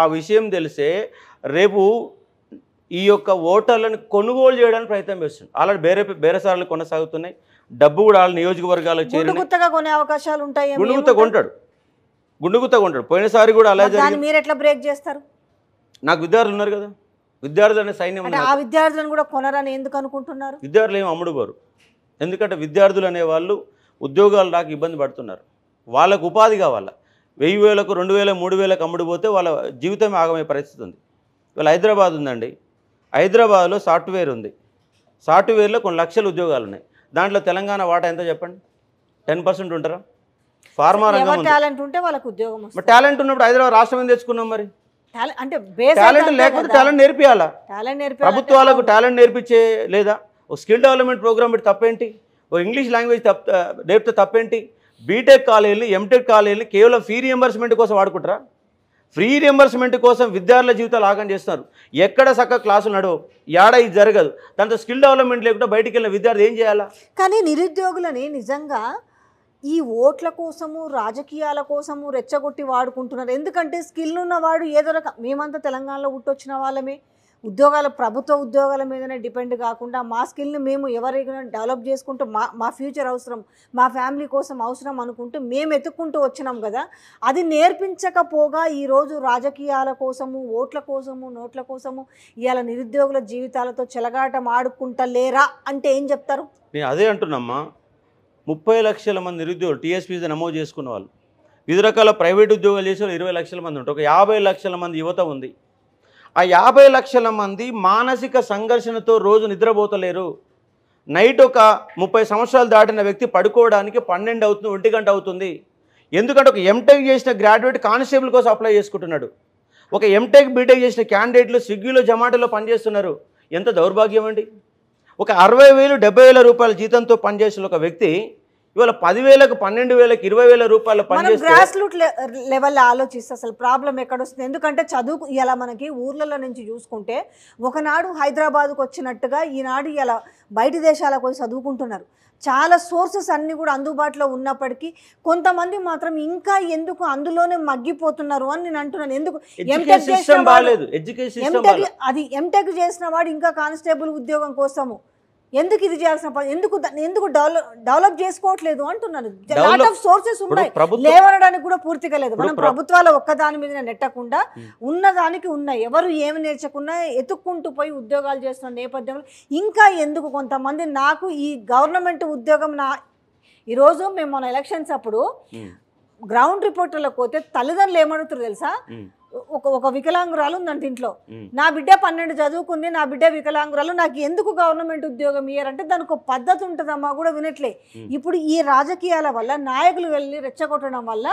ఆ విషయం తెలిసే రేపు ఈ యొక్క ఓటర్లను కొనుగోలు చేయడానికి ప్రయత్నం చేస్తుంది. ఆల్రెడీ బేరసారాలు కొనసాగుతున్నాయి. డబ్బు కూడా వాళ్ళ నియోజకవర్గాలకు చేరి గుండుగుత్తగా కొనే అవకాశాలు ఉంటాయి. గుండుగుత్త కొంటాడు. పోయినసారి కూడా అలా జరిగింది. మీరు ఎట్లా బ్రేక్ చేస్తారు? నాకు విద్యార్థులు ఉన్నారు కదా, విద్యార్థులు అనే సైన్యం. ఆ విద్యార్థులను కూడా కొనరని ఎందుకు అనుకుంటున్నారు? విద్యార్థులు ఏమి అమ్ముడుపోరు. ఎందుకంటే విద్యార్థులు అనేవాళ్ళు ఉద్యోగాలు రాక ఇబ్బంది పడుతున్నారు. వాళ్ళకు ఉపాధి కావాలా. 1000, 2000, 3000 అమ్ముడుపోతే వాళ్ళ జీవితం ఆగమయ్యే పరిస్థితి ఉంది. ఇవాళ హైదరాబాద్ ఉందండి. హైదరాబాద్లో సాఫ్ట్వేర్ ఉంది. సాఫ్ట్వేర్లో కొన్ని లక్షల ఉద్యోగాలు ఉన్నాయి. దాంట్లో తెలంగాణ వాటా ఎంత చెప్పండి? 10% ఉంటారా? ఫార్మా రంగం టాలెంట్ ఉంటే వాళ్ళకి ఉద్యోగం వస్తుంది. మరి టాలెంట్ ఉన్నప్పుడు హైదరాబాద్ రాష్ట్రం ఏం తెచ్చుకున్నాం? మరి అంటే టాలెంట్ లేకపోతే టాలెంట్ నేర్పియాలా? ప్రభుత్వాలకు టాలెంట్ నేర్పించే లేదా? ఒక స్కిల్ డెవలప్మెంట్ ప్రోగ్రామ్ పెట్టి తప్పేంటి? ఒక ఇంగ్లీష్ లాంగ్వేజ్ నేర్పితే తప్పేంటి? బీటెక్ కాలేజీలు, ఎంటెక్ కాలేజీలు కేవలం ఫీ రియంబర్స్మెంట్ కోసం వాడుకుంటారా? ఫ్రీ రియంబర్స్మెంట్ కోసం విద్యార్థుల జీవితాలు ఆగం చేస్తున్నారు. ఎక్కడ చక్కగా క్లాసులు నడవు, ఏడ ఇది జరగదు. దాంతో స్కిల్ డెవలప్మెంట్ లేకుండా బయటికి వెళ్ళిన విద్యార్థి ఏం చేయాలా? కానీ నిరుద్యోగులని నిజంగా ఈ ఓట్ల కోసము, రాజకీయాల కోసము రెచ్చగొట్టి వాడుకుంటున్నారు. ఎందుకంటే స్కిల్ ఉన్నవాడు ఏదో రకం, మేమంతా తెలంగాణలో పుట్టొచ్చిన వాళ్ళమే, ప్రభుత్వ ఉద్యోగాల మీదనే డిపెండ్ కాకుండా మా స్కిల్ని మేము ఎవరైనా డెవలప్ చేసుకుంటూ మా ఫ్యూచర్ అవసరం, మా ఫ్యామిలీ కోసం అవసరం అనుకుంటూ మేము ఎత్తుక్కుంటూ వచ్చినాం కదా. అది నేర్పించకపోగా ఈరోజు రాజకీయాల కోసము, ఓట్ల కోసము, నోట్ల కోసము ఇవాళ నిరుద్యోగుల జీవితాలతో చెలగాటం ఆడుకుంటలేరా అంటే ఏం చెప్తారు? నేను అదే అంటున్నామ్మా. 30 లక్షల మంది నిరుద్యోగులు టీఎస్పీసీ నమోదు చేసుకున్న వాళ్ళు, వివిధ రకాల ప్రైవేట్ ఉద్యోగాలు చేసే వాళ్ళు 20 లక్షల మంది ఉంటారు. ఒక 50 లక్షల మంది యువత ఉంది. ఆ 50 లక్షల మంది మానసిక సంఘర్షణతో రోజు నిద్రపోతలేరు. నైట్ ఒక 30 సంవత్సరాలు దాటిన వ్యక్తి పడుకోవడానికి 12 అవుతుంది, 1 గంట అవుతుంది. ఎందుకంటే ఒక ఎంటెక్ చేసిన గ్రాడ్యుయేట్ కానిస్టేబుల్ కోసం అప్లై చేసుకుంటున్నాడు. ఒక ఎంటెక్ బీటెక్ చేసిన క్యాండిడేట్లు స్విగ్గీలో, జొమాటోలో పనిచేస్తున్నారు. ఎంత దౌర్భాగ్యం అండి. ఒక 60,000, 70,000 రూపాయల జీతంతో పనిచేసిన ఒక వ్యక్తి ఇవాళ 10,000, 12,000, 20,000 రూపాయలు పనిచేస్తే గ్రాస్ రూట్ లెవెల్లో ఆలోచిస్తే అసలు ప్రాబ్లం ఎక్కడ వస్తుంది? ఎందుకంటే చదువు ఇలా మనకి ఊర్లలో నుంచి చూసుకుంటే ఒకనాడు హైదరాబాద్కు వచ్చినట్టుగా ఈనాడు ఇలా బయట దేశాలకు పోయి చదువుకుంటున్నారు. చాలా సోర్సెస్ అన్నీ కూడా అందుబాటులో ఉన్నప్పటికీ కొంతమంది మాత్రం ఇంకా ఎందుకు అందులోనే మగ్గిపోతున్నారు అని నేను అంటున్నాను. ఎందుకు ఎంటెక్ చేసిన వాడు ఇంకా కానిస్టేబుల్ ఉద్యోగం కోసము ఎందుకు ఇది చేయాల్సిన ఎందుకు డెవలప్ చేసుకోవట్లేదు అంటున్నాను. లాట్ ఆఫ్ సోర్సెస్ ఉన్నాయి, లేవనడానికి కూడా పూర్తిగా లేదు. మనం ప్రభుత్వాలు ఒక్కదాని మీద నెట్టకుండా ఉన్నదానికి ఉన్నాయి, ఎవరు ఏమి నేర్చకున్నా ఎత్తుక్కుంటూ పోయి ఉద్యోగాలు చేస్తున్న నేపథ్యంలో ఇంకా ఎందుకు కొంతమంది నాకు ఈ గవర్నమెంట్ ఉద్యోగం ఈరోజు మేము మన ఎలక్షన్స్ అప్పుడు గ్రౌండ్ రిపోర్టర్లకు పోతే తల్లిదండ్రులు ఏమడుగుతారు తెలుసా, ఒక వికలాంగురాలు ఉందంటే ఇంట్లో, నా బిడ్డ 12 చదువుకుంది, నా బిడ్డ వికలాంగురాలు, నాకు ఎందుకు గవర్నమెంట్ ఉద్యోగం ఇయ్యారంటే దానికి ఒక పద్ధతి ఉంటుందమ్మా కూడా వినట్లే. ఇప్పుడు ఈ రాజకీయాల వల్ల నాయకులు వెళ్ళి రెచ్చగొట్టడం వల్ల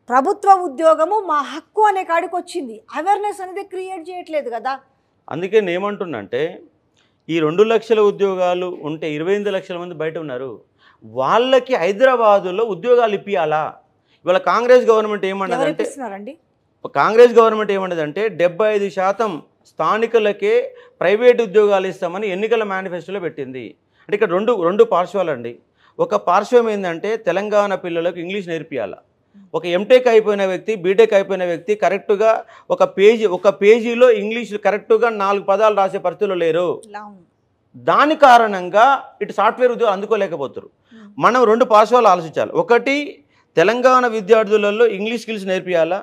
ప్రభుత్వ ఉద్యోగము మా హక్కు అనే కాడికి వచ్చింది, అవేర్నెస్ అనేది క్రియేట్ చేయట్లేదు కదా. అందుకే నేను ఏమంటున్నంటే ఈ 2 లక్షల ఉద్యోగాలు ఉంటే 28 లక్షల మంది బయట ఉన్నారు, వాళ్ళకి హైదరాబాదులో ఉద్యోగాలు ఇప్పియాలా? ఇవాళ కాంగ్రెస్ గవర్నమెంట్ ఏమన్నదంటే కాంగ్రెస్ గవర్నమెంట్ ఏమన్నదంటే 75% స్థానికులకే ప్రైవేట్ ఉద్యోగాలు ఇస్తామని ఎన్నికల మేనిఫెస్టోలో పెట్టింది. అంటే ఇక్కడ రెండు పార్శ్వాలండి. ఒక పార్శ్వం ఏంటంటే తెలంగాణ పిల్లలకు ఇంగ్లీష్ నేర్పియాలా. ఒక ఎంటెక్ అయిపోయిన వ్యక్తి, బీటెక్ అయిపోయిన వ్యక్తి కరెక్ట్గా ఒక పేజీలో ఇంగ్లీష్ కరెక్ట్గా 4 పదాలు రాసే పరిస్థితుల్లో లేరు. దాని కారణంగా ఇటు సాఫ్ట్వేర్ ఉద్యోగాలు అందుకోలేకపోతారు. మనం 2 పార్శ్వాలు ఆలోచించాలి. ఒకటి, తెలంగాణ విద్యార్థులలో ఇంగ్లీష్ స్కిల్స్ నేర్పియాలా,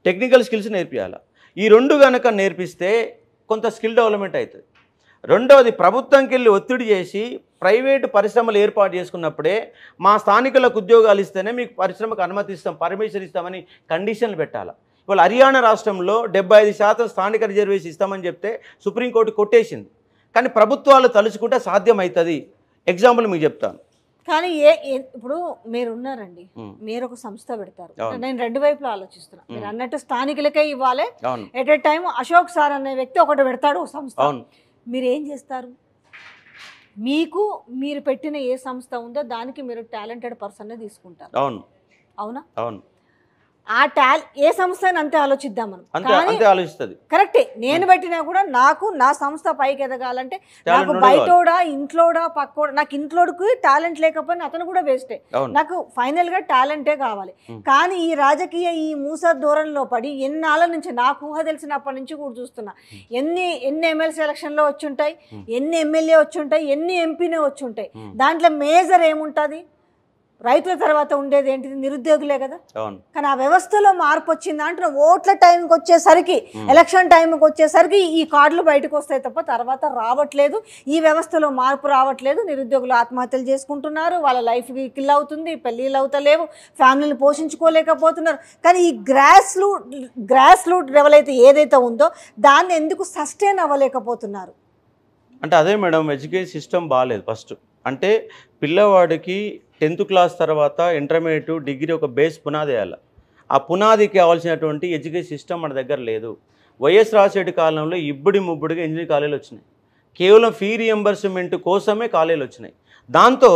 టెక్నికల్ స్కిల్స్ నేర్పియాలా. ఈ 2 కనుక నేర్పిస్తే కొంత స్కిల్ డెవలప్మెంట్ అవుతుంది. రెండవది, ప్రభుత్వంకి వెళ్ళి ఒత్తిడి చేసి ప్రైవేటు పరిశ్రమలు ఏర్పాటు చేసుకున్నప్పుడే మా స్థానికులకు ఉద్యోగాలు ఇస్తేనే మీకు పరిశ్రమకు అనుమతి ఇస్తాం, పర్మిషన్ ఇస్తామని కండిషన్లు పెట్టాలి. ఇవాళ హర్యానా రాష్ట్రంలో 75% స్థానిక రిజర్వేషన్ ఇస్తామని చెప్తే సుప్రీంకోర్టు కొట్టేసింది. కానీ ప్రభుత్వాలు తలుచుకుంటే సాధ్యమవుతుంది. ఎగ్జాంపుల్ మీకు చెప్తాను. కానీ ఇప్పుడు మీరు ఉన్నారండి, మీరు ఒక సంస్థ పెడతారు, నేను 2 వైపులా ఆలోచిస్తున్నా. మీరు అన్నట్టు స్థానికులకే ఇవ్వాలి, at a time Ashok sir అనే వ్యక్తి ఒకటి పెడతాడు సంస్థ, మీరు ఏం చేస్తారు? మీరు పెట్టిన ఏ సంస్థ ఉందో దానికి మీరు టాలెంటెడ్ పర్సన్ తీసుకుంటారు. అవునా? ఏ సంస్థ అంతే ఆలోచిద్దాం మనం, కరెక్టే. నేను పెట్టినా కూడా నాకు నా సంస్థ పైకి ఎదగాలంటే నాకు బయటోడా ఇంట్లోడా పక్కోడా, నాకు ఇంట్లోకి టాలెంట్ లేకపోయినా అతను కూడా వేస్టే, నాకు ఫైనల్ గా టాలెంటే కావాలి. కానీ ఈ రాజకీయ ఈ మూస ధోరణిలో పడి ఎన్నాళ్ళ నుంచి, నాకు ఊహ తెలిసినప్పటి నుంచి కూడా చూస్తున్నా, ఎన్ని ఎమ్మెల్సీ ఎలక్షన్ లో వచ్చి ఉంటాయి, ఎన్ని ఎమ్మెల్యే వచ్చి ఉంటాయి, ఎన్ని ఎంపీనే వచ్చి ఉంటాయి. దాంట్లో మేజర్ ఏముంటుంది? రైతుల తర్వాత ఉండేది ఏంటిది? నిరుద్యోగులే కదా. కానీ ఆ వ్యవస్థలో మార్పు వచ్చింది అంటే ఓట్ల టైంకి వచ్చేసరికి, ఎలక్షన్ టైంకి వచ్చేసరికి ఈ కార్డులు బయటకు వస్తాయి తప్ప తర్వాత రావట్లేదు. ఈ వ్యవస్థలో మార్పు రావట్లేదు. నిరుద్యోగులు ఆత్మహత్యలు చేసుకుంటున్నారు, వాళ్ళ లైఫ్కి కిల్ అవుతుంది, పెళ్ళిళ్ళు అవుతలేవు, ఫ్యామిలీని పోషించుకోలేకపోతున్నారు. కానీ ఈ గ్రాస్ రూట్ లెవెల్ అయితే ఏదైతే ఉందో దాన్ని ఎందుకు సస్టైన్ అవ్వలేకపోతున్నారు అంటే అదే మేడం, ఎడ్యుకేషన్ సిస్టమ్ బాగాలేదు. ఫస్ట్ అంటే పిల్లవాడికి 10th క్లాస్ తర్వాత ఇంటర్మీడియట్, డిగ్రీ ఒక బేస్ పునాది వేయాలి. ఆ పునాదికి కావాల్సినటువంటి ఎడ్యుకేషన్ సిస్టమ్ మన దగ్గర లేదు. వైఎస్ రాజశేఖర కాలంలో ముబ్బడిగా ఇంజనీరింగ్ కాలేజీలు వచ్చినాయి. కేవలం ఫీ రియంబర్స్మెంట్ కోసమే కాలేజీలు వచ్చినాయి. దాంతో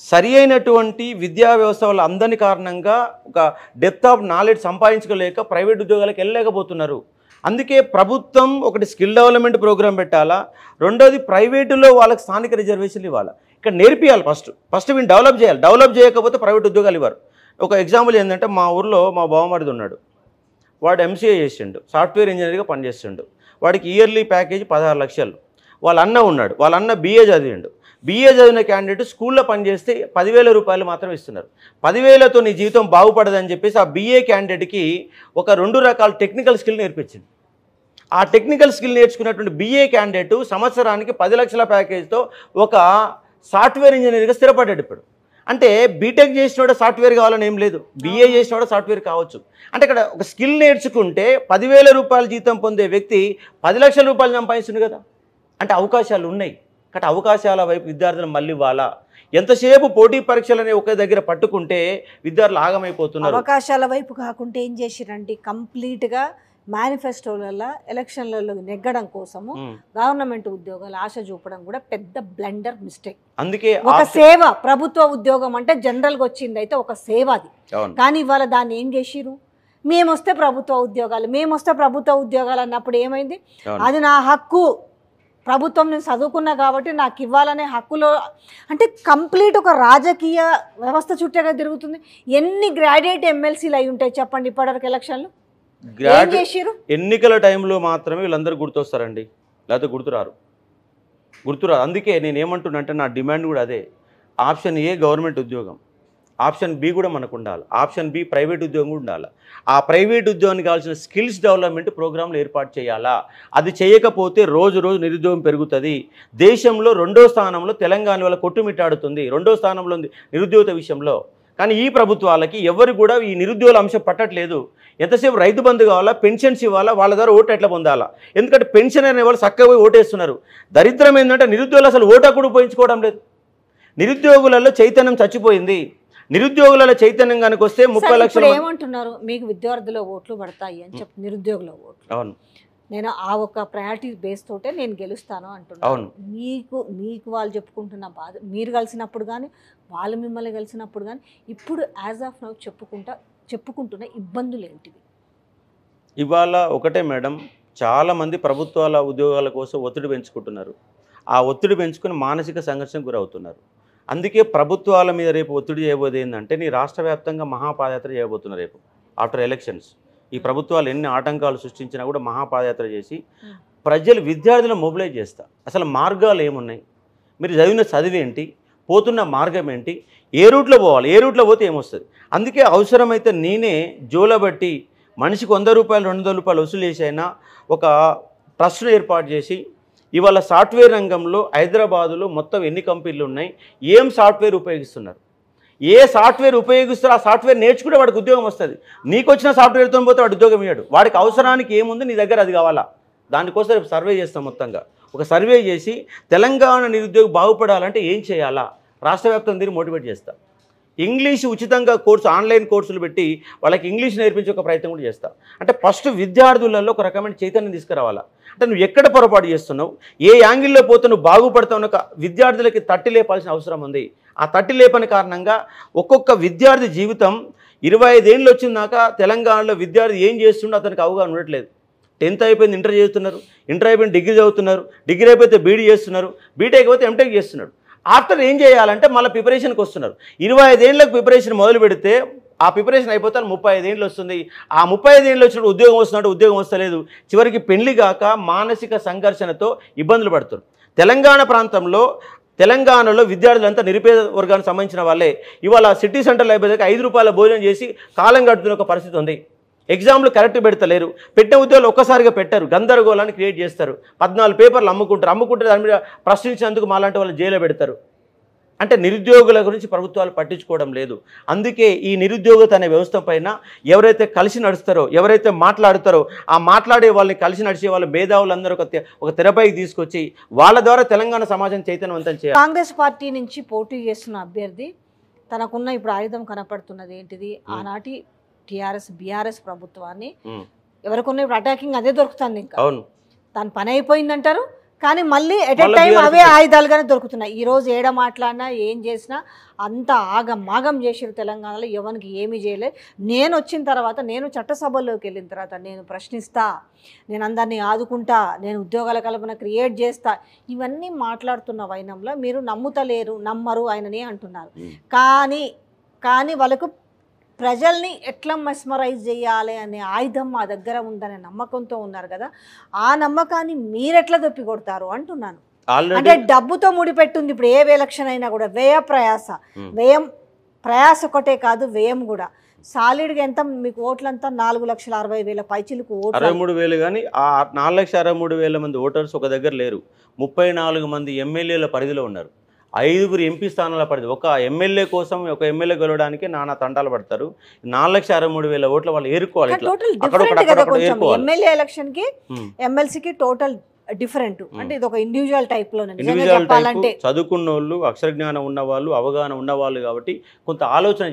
సరి అయినటువంటి విద్యా వ్యవస్థ వల్ల అందని కారణంగా ఒక డెప్త్ ఆఫ్ నాలెడ్జ్ సంపాదించుకోలేక ప్రైవేట్ ఉద్యోగాలకు వెళ్ళలేకపోతున్నారు. అందుకే ప్రభుత్వం ఒకటి స్కిల్ డెవలప్మెంట్ ప్రోగ్రామ్ పెట్టాలా, రెండోది ప్రైవేటులో వాళ్ళకి స్థానిక రిజర్వేషన్లు ఇవ్వాలి. ఇక్కడ నేర్పియాలి. ఫస్ట్ వీళ్ళు డెవలప్ చేయకపోతే ప్రైవేట్ ఉద్యోగాలు ఇవ్వరు. ఒక ఎగ్జాంపుల్ ఏంటంటే, మా ఊర్లో మా బావమరిది ఉన్నాడు, వాడు MCA చేసిండు, సాఫ్ట్వేర్ ఇంజనీర్గా పనిచేస్తుండు. వాడికి ఇయర్లీ ప్యాకేజ్ 16 లక్షలు. వాళ్ళ అన్న ఉన్నాడు, వాళ్ళ అన్న BA చదివిండు. BA చదివిన క్యాండిడేట్ స్కూల్లో పనిచేస్తే 10,000 రూపాయలు మాత్రం ఇస్తున్నారు. 10,000తో నీ జీవితం బాగుపడదని చెప్పేసి ఆ BA క్యాండిడేట్కి ఒక 2 రకాల టెక్నికల్ స్కిల్ నేర్పించింది. ఆ టెక్నికల్ స్కిల్ నేర్చుకున్నటువంటి BA క్యాండిడేట్ సంవత్సరానికి 10 లక్షల ప్యాకేజ్తో ఒక సాఫ్ట్వేర్ ఇంజనీర్గా స్థిరపడ్డాడు. ఇప్పుడు అంటే బీటెక్ చేసినోడ సాఫ్ట్వేర్ కావాలని ఏం లేదు, BA చేసినోడ సాఫ్ట్వేర్ కావచ్చు. అంటే ఇక్కడ ఒక స్కిల్ నేర్చుకుంటే 10,000 రూపాయల జీతం పొందే వ్యక్తి 10 లక్షల రూపాయలు సంపాదిస్తుంది కదా. అంటే అవకాశాలు ఉన్నాయి. కాబట్టి అవకాశాల వైపు విద్యార్థులు మళ్ళీ ఇవ్వాలా. ఎంతసేపు పోటీ పరీక్షలని ఒకే దగ్గర పట్టుకుంటే విద్యార్థులు ఆగమైపోతున్నారు. అవకాశాల వైపు కాకుంటే ఏం చేసిరండి, కంప్లీట్గా మేనిఫెస్టోలలో ఎలక్షన్లలో నెగ్గడం కోసము గవర్నమెంట్ ఉద్యోగాలు ఆశ చూపడం కూడా పెద్ద బ్లండర్ మిస్టేక్. అందుకే ఒక సేవ, ప్రభుత్వ ఉద్యోగం అంటే జనరల్గా వచ్చింది అయితే ఒక సేవ అది. కానీ ఇవాళ దాన్ని ఏం చేసిరు, మేమొస్తే ప్రభుత్వ ఉద్యోగాలు అన్నప్పుడు ఏమైంది, అది నా హక్కు, ప్రభుత్వం నేను చదువుకున్నా కాబట్టి నాకు ఇవ్వాలనే హక్కులో, అంటే కంప్లీట్ ఒక రాజకీయ వ్యవస్థ చుట్టేగా తిరుగుతుంది. ఎన్ని గ్రాడ్యుయేట్ ఎమ్మెల్సీలు అయి ఉంటాయి చెప్పండి ఇప్పటివరకు ఎలక్షన్లు? ఎన్నికల టైంలో మాత్రమే వీళ్ళందరూ గుర్తొస్తారండి, లేకపోతే గుర్తురారు. గుర్తురాదు. అందుకే నేను ఏమంటున్నా అంటే నా డిమాండ్ కూడా అదే. ఆప్షన్ ఏ గవర్నమెంట్ ఉద్యోగం, ఆప్షన్ బి కూడా మనకు ఉండాలి, ఆప్షన్ బి ప్రైవేట్ ఉద్యోగం కూడా ఉండాలి. ఆ ప్రైవేట్ ఉద్యోగానికి కావాల్సిన స్కిల్స్ డెవలప్మెంట్ ప్రోగ్రాంలు ఏర్పాటు చేయాలా. అది చేయకపోతే రోజు రోజు నిరుద్యోగం పెరుగుతుంది. దేశంలో 2వ స్థానంలో తెలంగాణ వల్ల కొట్టుమిట్టాడుతుంది, 2వ స్థానంలో ఉంది నిరుద్యోగ విషయంలో. కానీ ఈ ప్రభుత్వాలకి ఎవరు కూడా ఈ నిరుద్యోగుల అంశం పట్టట్లేదు. ఎంతసేపు రైతు బంధు కావాలా, పెన్షన్స్ ఇవ్వాలా, వాళ్ళ ద్వారా ఓటు ఎట్లా పొందాలా. ఎందుకంటే పెన్షన్ అనే వాళ్ళు చక్కగా పోయి ఓటేస్తున్నారు. దరిద్రం ఏంటంటే నిరుద్యోగులు అసలు ఓటు కూడా ఉపయోగించుకోవడం లేదు. నిరుద్యోగులలో చైతన్యం చచ్చిపోయింది. నిరుద్యోగుల చైతన్యం కనుక వస్తే 30 లక్షలు ఏమంటున్నారు, మీకు విద్యార్థుల ఓట్లు పడతాయి అని చెప్పి నిరుద్యోగుల ఓట్లు. అవును, నేను ఆ ఒక ప్రయారిటీ బేస్ తోటే నేను గెలుస్తాను అంటున్నాను. అవును. మీకు వాళ్ళు చెప్పుకుంటున్న బాధ, మీరు కలిసినప్పుడు కానీ వాళ్ళు మిమ్మల్ని కలిసినప్పుడు కానీ ఇప్పుడు యాజ్ ఆఫ్ నౌ చెప్పుకుంటున్న ఇబ్బందులు ఏంటివి? ఇవాళ ఒకటే మేడం, చాలామంది ప్రభుత్వాల ఉద్యోగాల కోసం ఒత్తిడి పెంచుకుంటున్నారు. ఆ ఒత్తిడి పెంచుకుని మానసిక సంఘర్షణకు గురవుతున్నారు. అందుకే ప్రభుత్వాల మీద రేపు ఒత్తిడి చేయబోయేది ఏంటంటే, నీ రాష్ట్ర వ్యాప్తంగా మహాపాదయాత్ర చేయబోతున్నారు రేపు ఆఫ్టర్ ఎలక్షన్స్. ఈ ప్రభుత్వాలు ఎన్ని ఆటంకాలు సృష్టించినా కూడా మహాపాదయాత్ర చేసి విద్యార్థులను మొబిలైజ్ చేస్తా. అసలు మార్గాలు ఏమున్నాయి, మీరు చదివిన చదివేంటి, పోతున్న మార్గం ఏంటి, ఏ రూట్లో పోవాలి, ఏ రూట్లో పోతే ఏమొస్తుంది. అందుకే అవసరమైతే నేనే జోలబట్టి మనిషికి 100 రూపాయలు 200 రూపాయలు వసూలు చేసైనా ఒక ట్రస్ట్ను ఏర్పాటు చేసి, ఇవాళ సాఫ్ట్వేర్ రంగంలో హైదరాబాదులో మొత్తం ఎన్ని కంపెనీలు ఉన్నాయి, ఏం సాఫ్ట్వేర్ ఉపయోగిస్తున్నారు, ఏ సాఫ్ట్వేర్ ఉపయోగిస్తారో ఆ సాఫ్ట్వేర్ నేర్చుకుంటే వాడికి ఉద్యోగం వస్తుంది. నీకు వచ్చిన సాఫ్ట్వేర్తో పోతే వాడు ఉద్యోగం ఇవ్వడు. వాడికి అవసరానికి ఏముంది నీ దగ్గర అది కావాలా. దానికోసం రేపు సర్వే చేస్తాం. మొత్తంగా ఒక సర్వే చేసి తెలంగాణ నిరుద్యోగం బాగుపడాలంటే ఏం చేయాలా రాష్ట్ర వ్యాప్తంగా దీన్ని మోటివేట్ చేస్తా. ఇంగ్లీష్ ఉచితంగా కోర్సు, ఆన్లైన్ కోర్సులు పెట్టి వాళ్ళకి ఇంగ్లీష్ నేర్పించే ఒక ప్రయత్నం కూడా చేస్తా. అంటే ఫస్ట్ విద్యార్థులలో ఒక రకమైన చైతన్యం తీసుకురావాలా. అంటే నువ్వు ఎక్కడ పొరపాటు చేస్తున్నావు, ఏ యాంగిల్లో పోతే నువ్వు బాగుపడతావు ఒక విద్యార్థులకి తట్టి లేపాల్సిన అవసరం ఉంది. ఆ తట్టి లేపని కారణంగా ఒక్కొక్క విద్యార్థి జీవితం 25 ఏళ్ళు వచ్చిందాక తెలంగాణలో విద్యార్థి ఏం చేస్తుండో అతనికి అవగాహన ఉండట్లేదు. 10th అయిపోయింది, ఇంటర్ చేస్తున్నారు, ఇంటర్ అయిపోయింది డిగ్రీ చదువుతున్నారు, డిగ్రీ అయిపోతే బీడీ చేస్తున్నారు, బీటెక్ అయిపోతే ఎంటెక్ చేస్తున్నాడు. ఆఫ్టర్ ఏం చేయాలంటే మళ్ళీ ప్రిపరేషన్కి వస్తున్నారు. 25 ఏళ్ళకి ప్రిపరేషన్ మొదలు పెడితే ఆ ప్రిపరేషన్ అయిపోతే 35 ఏళ్ళు వస్తుంది. ఆ 35 ఏళ్ళు వచ్చినప్పుడు ఉద్యోగం వస్తున్నాడు, ఉద్యోగం వస్తలేదు. చివరికి పెళ్లి కాక మానసిక సంఘర్షణతో ఇబ్బందులు పడుతున్నారు. తెలంగాణ ప్రాంతంలో తెలంగాణలో విద్యార్థులంతా నిరుపేద వర్గానికి సంబంధించిన వాళ్ళే. ఇవాళ సిటీ సెంటర్ లైబ్రరీకి 5 రూపాయల భోజనం చేసి కాలం గడుపుతున్న ఒక పరిస్థితి ఉంది. ఎగ్జామ్లు కరెక్ట్ పెడతలేరు, పెట్టే ఉద్యోగాలు ఒక్కసారిగా పెట్టారు, గందరగోళాన్ని క్రియేట్ చేస్తారు. 14 పేపర్లు అమ్ముకుంటే దాని మీద ప్రశ్నించినందుకు మాలాంటి వాళ్ళు జైల్లో పెడతారు. అంటే నిరుద్యోగుల గురించి ప్రభుత్వాలు పట్టించుకోవడం లేదు. అందుకే ఈ నిరుద్యోగత అనే వ్యవస్థ పైన ఎవరైతే కలిసి నడుస్తారో, ఎవరైతే మాట్లాడుతారో, ఆ మాట్లాడే వాళ్ళని కలిసి నడిచే వాళ్ళ మేధావులందరూ ఒక తెరపైకి తీసుకొచ్చి వాళ్ళ ద్వారా తెలంగాణ సమాజం చైతన్యవంతం చేయాలి. కాంగ్రెస్ పార్టీ నుంచి పోటీ చేస్తున్న అభ్యర్థి తనకున్న ఇప్పుడు ఆయుధం కనపడుతున్నది ఏంటిది, ఆనాటి టీఆర్ఎస్ బీఆర్ఎస్ ప్రభుత్వాన్ని ఎవరికొన్న ఇప్పుడు అటాకింగ్ అదే దొరుకుతుంది. ఇంకా అవును, దాని పని అయిపోయిందంటారు, కానీ మళ్ళీ ఎట్ ఎ టైం అవే ఆయుధాలుగానే దొరుకుతున్నాయి. ఈరోజు ఏడ మాట్లాడినా ఏం చేసినా అంత ఆగమాగం చేసారు తెలంగాణలో. ఎవరికి ఏమీ చేయలేదు. నేను వచ్చిన తర్వాత, నేను చట్టసభల్లోకి వెళ్ళిన తర్వాత నేను ప్రశ్నిస్తా, నేను అందరినీ ఆదుకుంటా, నేను ఉద్యోగాల కల్పన క్రియేట్ చేస్తా, ఇవన్నీ మాట్లాడుతున్న వైనంలో మీరు నమ్మరు ఆయననే అంటున్నారు. కానీ వాళ్ళకు ప్రజల్ని ఎట్లా మెస్మరైజ్ చేయాలి అనే ఆయుధం మా దగ్గర ఉందనే నమ్మకంతో ఉన్నారు కదా. ఆ నమ్మకాన్ని మీరెట్లా దొప్పి కొడతారు అంటున్నాను. అంటే డబ్బుతో ముడిపెట్టుంది. ఇప్పుడు ఏ ఎలక్షన్ అయినా కూడా వ్యయం ప్రయాస ఒకటే కాదు, వ్యయం కూడా. సాలిడ్గా ఎంత మీకు ఓట్లంతా 4,60,000 పైచిలకు ఓట్లు, 63,000. కానీ ఆ 4,63,000 మంది ఓటర్స్ ఒక దగ్గర లేరు. 34 మంది ఎమ్మెల్యేల పరిధిలో ఉన్నారు, 5 ఎంపీ స్థానాల పరిధి. ఒక ఎమ్మెల్యే కోసం, ఒక ఎమ్మెల్యే గెలవడానికి నానా తంటాలు పడతారు. 4,63,000 ఓట్ల వాళ్ళు ఏరుకోవాలి. ఎమ్మెల్యే ఎలక్షన్ కి ఎమ్మెల్సీకి టోటల్ డిఫరెంట్. అంటే ఇది ఒక ఇండివిజువల్ టైప్ లో చెప్పాలంటే చదువుకున్న వాళ్ళు, అక్షర జ్ఞానం ఉన్న వాళ్ళు, అవగాహన ఉన్న వాళ్ళు కాబట్టి కొంత ఆలోచన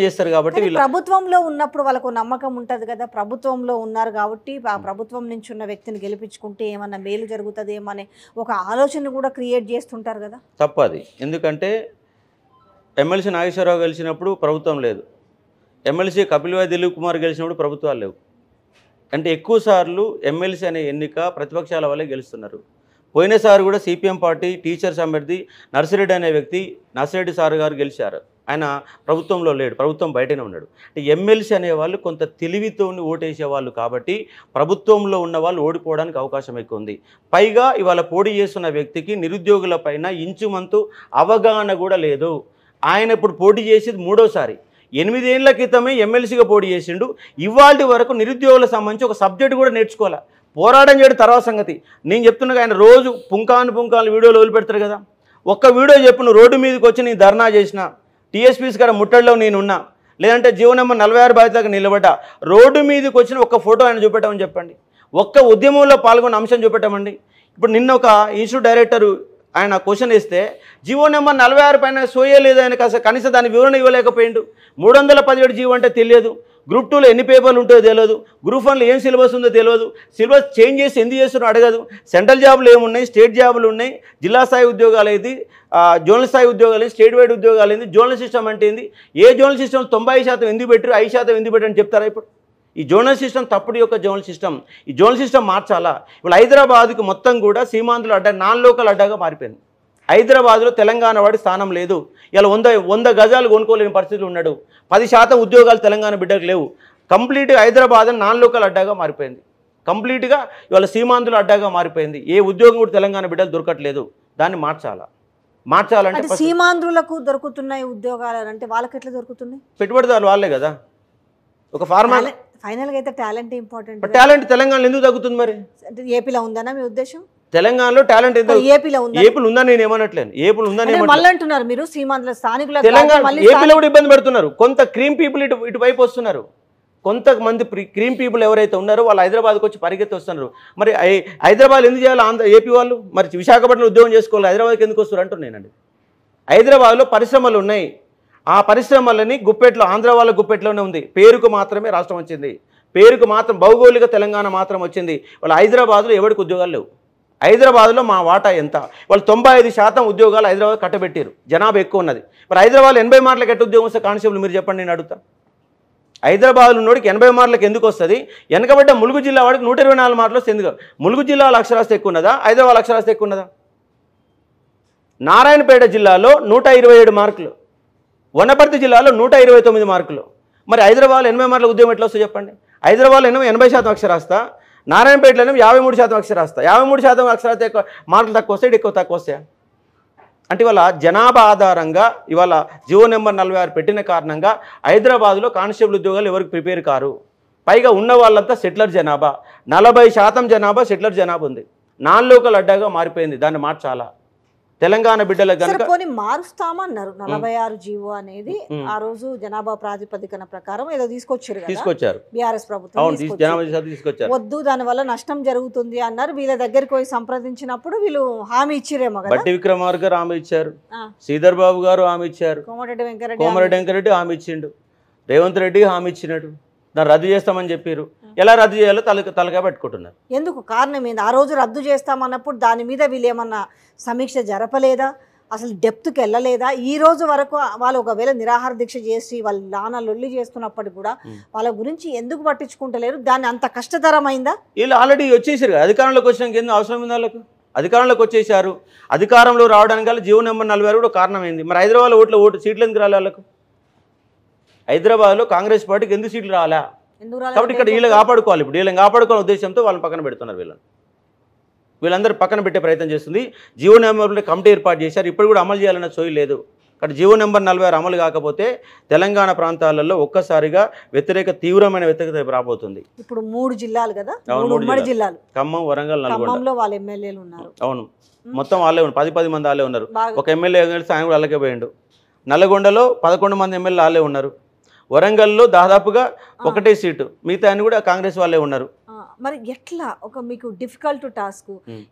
చేస్తారు కాబట్టి ప్రభుత్వంలో ఉన్నప్పుడు వాళ్ళకు నమ్మకం ఉంటుంది కదా. ప్రభుత్వంలో ఉన్నారు కాబట్టి ఆ ప్రభుత్వం నుంచి ఉన్న వ్యక్తిని గెలిపించుకుంటే ఏమన్నా మేలు జరుగుతుంది ఏమనే ఒక ఆలోచన కూడా క్రియేట్ చేస్తుంటారు కదా. తప్పది. ఎందుకంటే ఎమ్మెల్సీ నాగేశ్వరరావు గెలిచినప్పుడు ప్రభుత్వం లేదు, ఎమ్మెల్సీ కపిల్వాయి దిలీప్ కుమార్ గెలిచినప్పుడు ప్రభుత్వాలు లేవు. అంటే ఎక్కువ సార్లు ఎమ్మెల్సీ అనే ఎన్నిక ప్రతిపక్షాల వల్లే గెలుస్తున్నారు. పోయినసారి కూడా సిపిఎం పార్టీ టీచర్స్ అభ్యర్థి నర్సిరెడ్డి అనే వ్యక్తి, నర్సిరెడ్డి సార్ గారు గెలిచారు. ఆయన ప్రభుత్వంలో లేడు, ప్రభుత్వం బయటనే ఉన్నాడు. అంటే ఎమ్మెల్సీ అనేవాళ్ళు కొంత తెలివితో ఓటేసేవాళ్ళు కాబట్టి ప్రభుత్వంలో ఉన్న వాళ్ళు ఓడిపోవడానికి అవకాశం ఎక్కువ ఉంది. పైగా ఇవాళ పోటీ చేస్తున్న వ్యక్తికి నిరుద్యోగుల పైన ఇంచుమంతు అవగాహన కూడా లేదు. ఆయన ఇప్పుడు పోటీ చేసేది 3వసారి. 8 ఏళ్ల క్రితమే ఎమ్మెల్సీగా పోటీ చేసిండు. ఇవాళ వరకు నిరుద్యోగులకు సంబంధించి ఒక సబ్జెక్ట్ కూడా నేర్చుకోవాలి. పోరాటం చేయడం తర్వాత సంగతి. నేను చెప్తున్నా, ఆయన రోజు పుంకాను వీడియోలు వదిలిపెడతారు కదా. ఒక్క వీడియో చెప్పు, నువ్వు రోడ్డు మీదకి వచ్చి నేను ధర్నా చేసిన, టీఎస్పీసీ కాడ ముట్టడిలో నేనున్నా, లేదంటే జీవో నెంబర్ 46 బాధ్యతగా నిలబడ్డా, రోడ్డు మీదకి వచ్చిన ఒక్క ఫోటో ఆయన చూపెట్టమని చెప్పండి. ఒక్క ఉద్యమంలో పాల్గొన్న అంశం చూపెట్టమండి. ఇప్పుడు నిన్న ఒక ఇన్స్టిట్యూట్ డైరెక్టరు ఆయన క్వశ్చన్ ఇస్తే జీవో నెంబర్ 46 పైన సోయలేదు, ఆయన కనీసం దాని వివరణ ఇవ్వలేకపోయిండు. 317 జీవో అంటే తెలియదు, గ్రూప్ 2లో ఎన్ని పేపర్లు ఉంటాయో తెలియదు, గ్రూప్ 1లో ఏం సిలబస్ ఉందో తెలియదు, సిలబస్ చేంజ్ చేసి ఎందుకు చేస్తున్నారో అడగదు. సెంట్రల్ జాబులు ఏమున్నాయి, స్టేట్ జాబులు ఉన్నాయి, జిల్లా స్థాయి ఉద్యోగాలు ఏంది, జోనల్ స్థాయి ఉద్యోగాలు ఏంది, స్టేట్ వైడ్ ఉద్యోగాలు ఏంది, జోనల్ సిస్టమ్ అంటే ఏంది, ఏ జోనల్ సిస్టమ్ 90% ఎందుకు పెట్టారు, 5% ఎందుకు పెట్టారని చెప్తారా? ఇప్పుడు ఈ జోనల్ సిస్టమ్ తప్పుడు యొక్క జోనల్ సిస్టమ్. ఈ జోనల్ సిస్టమ్ మార్చాలా? ఇప్పుడు హైదరాబాద్కి మొత్తం కూడా సీమాంధ్రుల అడ్డా, నాన్ లోకల్ అడ్డాగా మారిపోయింది. హైదరాబాద్లో తెలంగాణ వాడి స్థానం లేదు. ఇలా 100 గజాలు కొనుక్కోలేని పరిస్థితులు ఉన్నాడు. 10% ఉద్యోగాలు తెలంగాణ బిడ్డకు లేవు. కంప్లీట్గా హైదరాబాద్ నాన్ లోకల్ అడ్డాగా మారిపోయింది. కంప్లీట్గా ఇవాళ సీమాంధ్రుల అడ్డాగా మారిపోయింది. ఏ ఉద్యోగం కూడా తెలంగాణ బిడ్డలు దొరకట్లేదు. దాన్ని మార్చాలంటే సీమాంధ్రులకు దొరుకుతున్నాయి ఉద్యోగాలు అంటే వాళ్ళకి ఎట్లా దొరుకుతున్నాయి? పెట్టుబడిదారులు వాళ్ళే కదా. ఒక ఫార్మా ఫైనల్గా అయితే టాలెంట్ ఇంపార్టెంట్. టాలెంట్ తెలంగాణలో ఎందుకు తగ్గుతుంది మరి? అంటే ఏపీలో ఉందనా మీ ఉద్దేశం? తెలంగాణలో టాలెంట్ ఏపీలో ఉందని నేను ఏమనట్లేదు. ఏపీలో ఉందని మళ్ళీ అంటున్నారు మీరు సీమాంధ్ర స్థానికుల తెలంగాణ ఏపీలో కూడా ఇబ్బంది పెడుతున్నారు. కొంత క్రీమ్ పీపుల్ ఇటువైపు వస్తున్నారు. కొంతమంది క్రీమ్ పీపుల్ ఎవరైతే ఉన్నారో వాళ్ళు హైదరాబాద్కి వచ్చి పరిగెత్తి వస్తున్నారు. మరి హైదరాబాద్ ఎందుకు చేయాలి ఏపీ వాళ్ళు? మరి విశాఖపట్నంలో ఉద్యోగం చేసుకోవాలి, హైదరాబాద్కి ఎందుకు వస్తారు అంటున్నారు. నేనండి, హైదరాబాద్లో పరిశ్రమలు ఉన్నాయి. ఆ పరిశ్రమలని గుప్పెట్లో, ఆంధ్ర వాళ్ళ గుప్పెట్లోనే ఉంది. పేరుకు మాత్రమే రాష్ట్రం వచ్చింది, పేరుకు మాత్రం భౌగోళిక తెలంగాణ మాత్రం వచ్చింది. వాళ్ళ హైదరాబాద్లో ఎవరికి ఉద్యోగాలు లేవు. హైదరాబాద్లో మా వాటా ఎంత? వాళ్ళు 95% ఉద్యోగాలు హైదరాబాద్ కట్టబెట్టారు. జనాభా ఎక్కువ ఉన్నది. మరి హైదరాబాద్లో 80 మార్కులకు ఎట్టు ఉద్యోగం వస్తే కానిస్టేబుల్ మీరు చెప్పండి, నేను అడుగుతా. హైదరాబాద్లో ఉన్నోడికి 80 మార్కులకు ఎందుకు వస్తుంది? వెనకబడ్డ ములుగు జిల్లా వాడికి 124 మార్కులు వస్తే ఎందుకు? ములుగు జిల్లాలో అక్షరాస్యత ఎక్కువ ఉన్నదా, హైదరాబాద్ అక్షరాస్యత ఎక్కువ ఉన్నదా? నారాయణపేట జిల్లాలో 127 మార్కులు, వనపర్తి జిల్లాలో 129 మార్కులు. మరి హైదరాబాద్లో 80 మార్కుల ఉద్యోగం ఎట్లా వస్తే చెప్పండి? హైదరాబాద్లో 80% అక్షరాస్యత, నారాయణపేటలో 53% అక్షరాస్యత. 53% అక్షరాస్యత ఎక్కువ మార్కులు తక్కువ వస్తాయి, ఎక్కువ తక్కువ వస్తాయా? అంటే ఇవాళ జనాభా ఆధారంగా ఇవాళ జీవో నెంబర్ 46 పెట్టిన కారణంగా హైదరాబాద్లో కానిస్టేబుల్ ఉద్యోగాలు ఎవరికి ప్రిపేర్ కారు. పైగా ఉన్న వాళ్ళంతా సెటిలర్ జనాభా, 40% జనాభా సెటిలర్ జనాభా ఉంది. నాన్ లోకల్ అడ్డాగా మారిపోయింది. దాన్ని మార్చాలా? తెలంగాణ బిడ్డలకు కనుక మారుస్తామన్నారు. 46 జీవో అనేది ఆ రోజు జనాభా ప్రాతిపదికన ప్రకారం ఏదో తీసుకొచ్చారు బీఆర్ఎస్ ప్రభుత్వం. వద్దు, దానివల్ల నష్టం జరుగుతుంది అన్నారు. వీళ్ళ దగ్గరికి పోయి సంప్రదించినప్పుడు వీళ్ళు హామీ ఇచ్చిరేమో కదా. బట్టి విక్రమార్క గారు హామీ ఇచ్చారు, శ్రీధర్ బాబు గారు హామీ ఇచ్చారు, కోమరెడ్డి వెంకరెడ్డి హామీ ఇచ్చిండు, రేవంత్ రెడ్డి హామీ ఇచ్చినట్టు దాన్ని రద్దు చేస్తామని చెప్పారు. ఎలా రద్దు చేయాలో తలకాయ పెట్టుకుంటున్నారు. ఎందుకు? కారణం ఏంది? ఆ రోజు రద్దు చేస్తామన్నప్పుడు దాని మీద వీళ్ళు ఏమన్నా సమీక్ష జరపలేదా? అసలు డెప్త్కి వెళ్ళలేదా? ఈ రోజు వరకు వాళ్ళు ఒకవేళ నిరాహార దీక్ష చేసి వాళ్ళు నానా లొల్లి చేస్తున్నప్పటికి కూడా వాళ్ళ గురించి ఎందుకు పట్టించుకుంటలేరు? దాన్ని అంత కష్టతరమైందా? వీళ్ళు ఆల్రెడీ వచ్చేసారు కదా, అధికారంలోకి వచ్చినాక ఎందుకు అవసరం ఉంది వాళ్ళకు? అధికారంలోకి వచ్చేసారు. అధికారంలో రావడానికి వల్ల జీవో నెంబర్ 46 కూడా కారణమైంది. మరి హైదరాబాద్లో సీట్లు ఎందుకు రాలే వాళ్ళకు? హైదరాబాద్లో కాంగ్రెస్ పార్టీకి ఎందుకు సీట్లు రాలా? కాబట్టి ఇక్కడ వీళ్ళని కాపాడుకోవాలి. ఇప్పుడు వీళ్ళని కాపాడుకోవాలనే ఉద్దేశంతో వాళ్ళని పక్కన పెడుతున్నారు. వీళ్ళందరూ పక్కన పెట్టే ప్రయత్నం చేస్తుంది. జీవో నెంబర్ కమిటీ ఏర్పాటు చేశారు. ఇప్పుడు కూడా అమలు చేయాలన్న సోయి లేదు. ఇక్కడ జీవో నెంబర్ 46 అమలు కాకపోతే తెలంగాణ ప్రాంతాలలో ఒక్కసారిగా తీవ్రమైన వ్యతిరేకత రాబోతుంది. ఇప్పుడు 3 జిల్లాలు కదా, ఉమ్మడి జిల్లాలు ఖమ్మం, వరంగల్, నల్గొండ. వాళ్ళ ఎమ్మెల్యేలు ఉన్నారు. అవును, మొత్తం వాళ్ళే ఉన్నారు. 10 మంది వాళ్ళే ఉన్నారు. ఒక ఎమ్మెల్యే ఆయన కూడా అలాగే పోయిండు. నల్గొండలో 11 మంది ఎమ్మెల్యేలు వాళ్ళే ఉన్నారు. వరంగల్లో దాదాపుగా 1 సీటు, మిగతా అని కూడా కాంగ్రెస్ వాళ్ళే ఉన్నారు. మరి ఎట్లా మీకు డిఫికల్ట్ టాస్క్?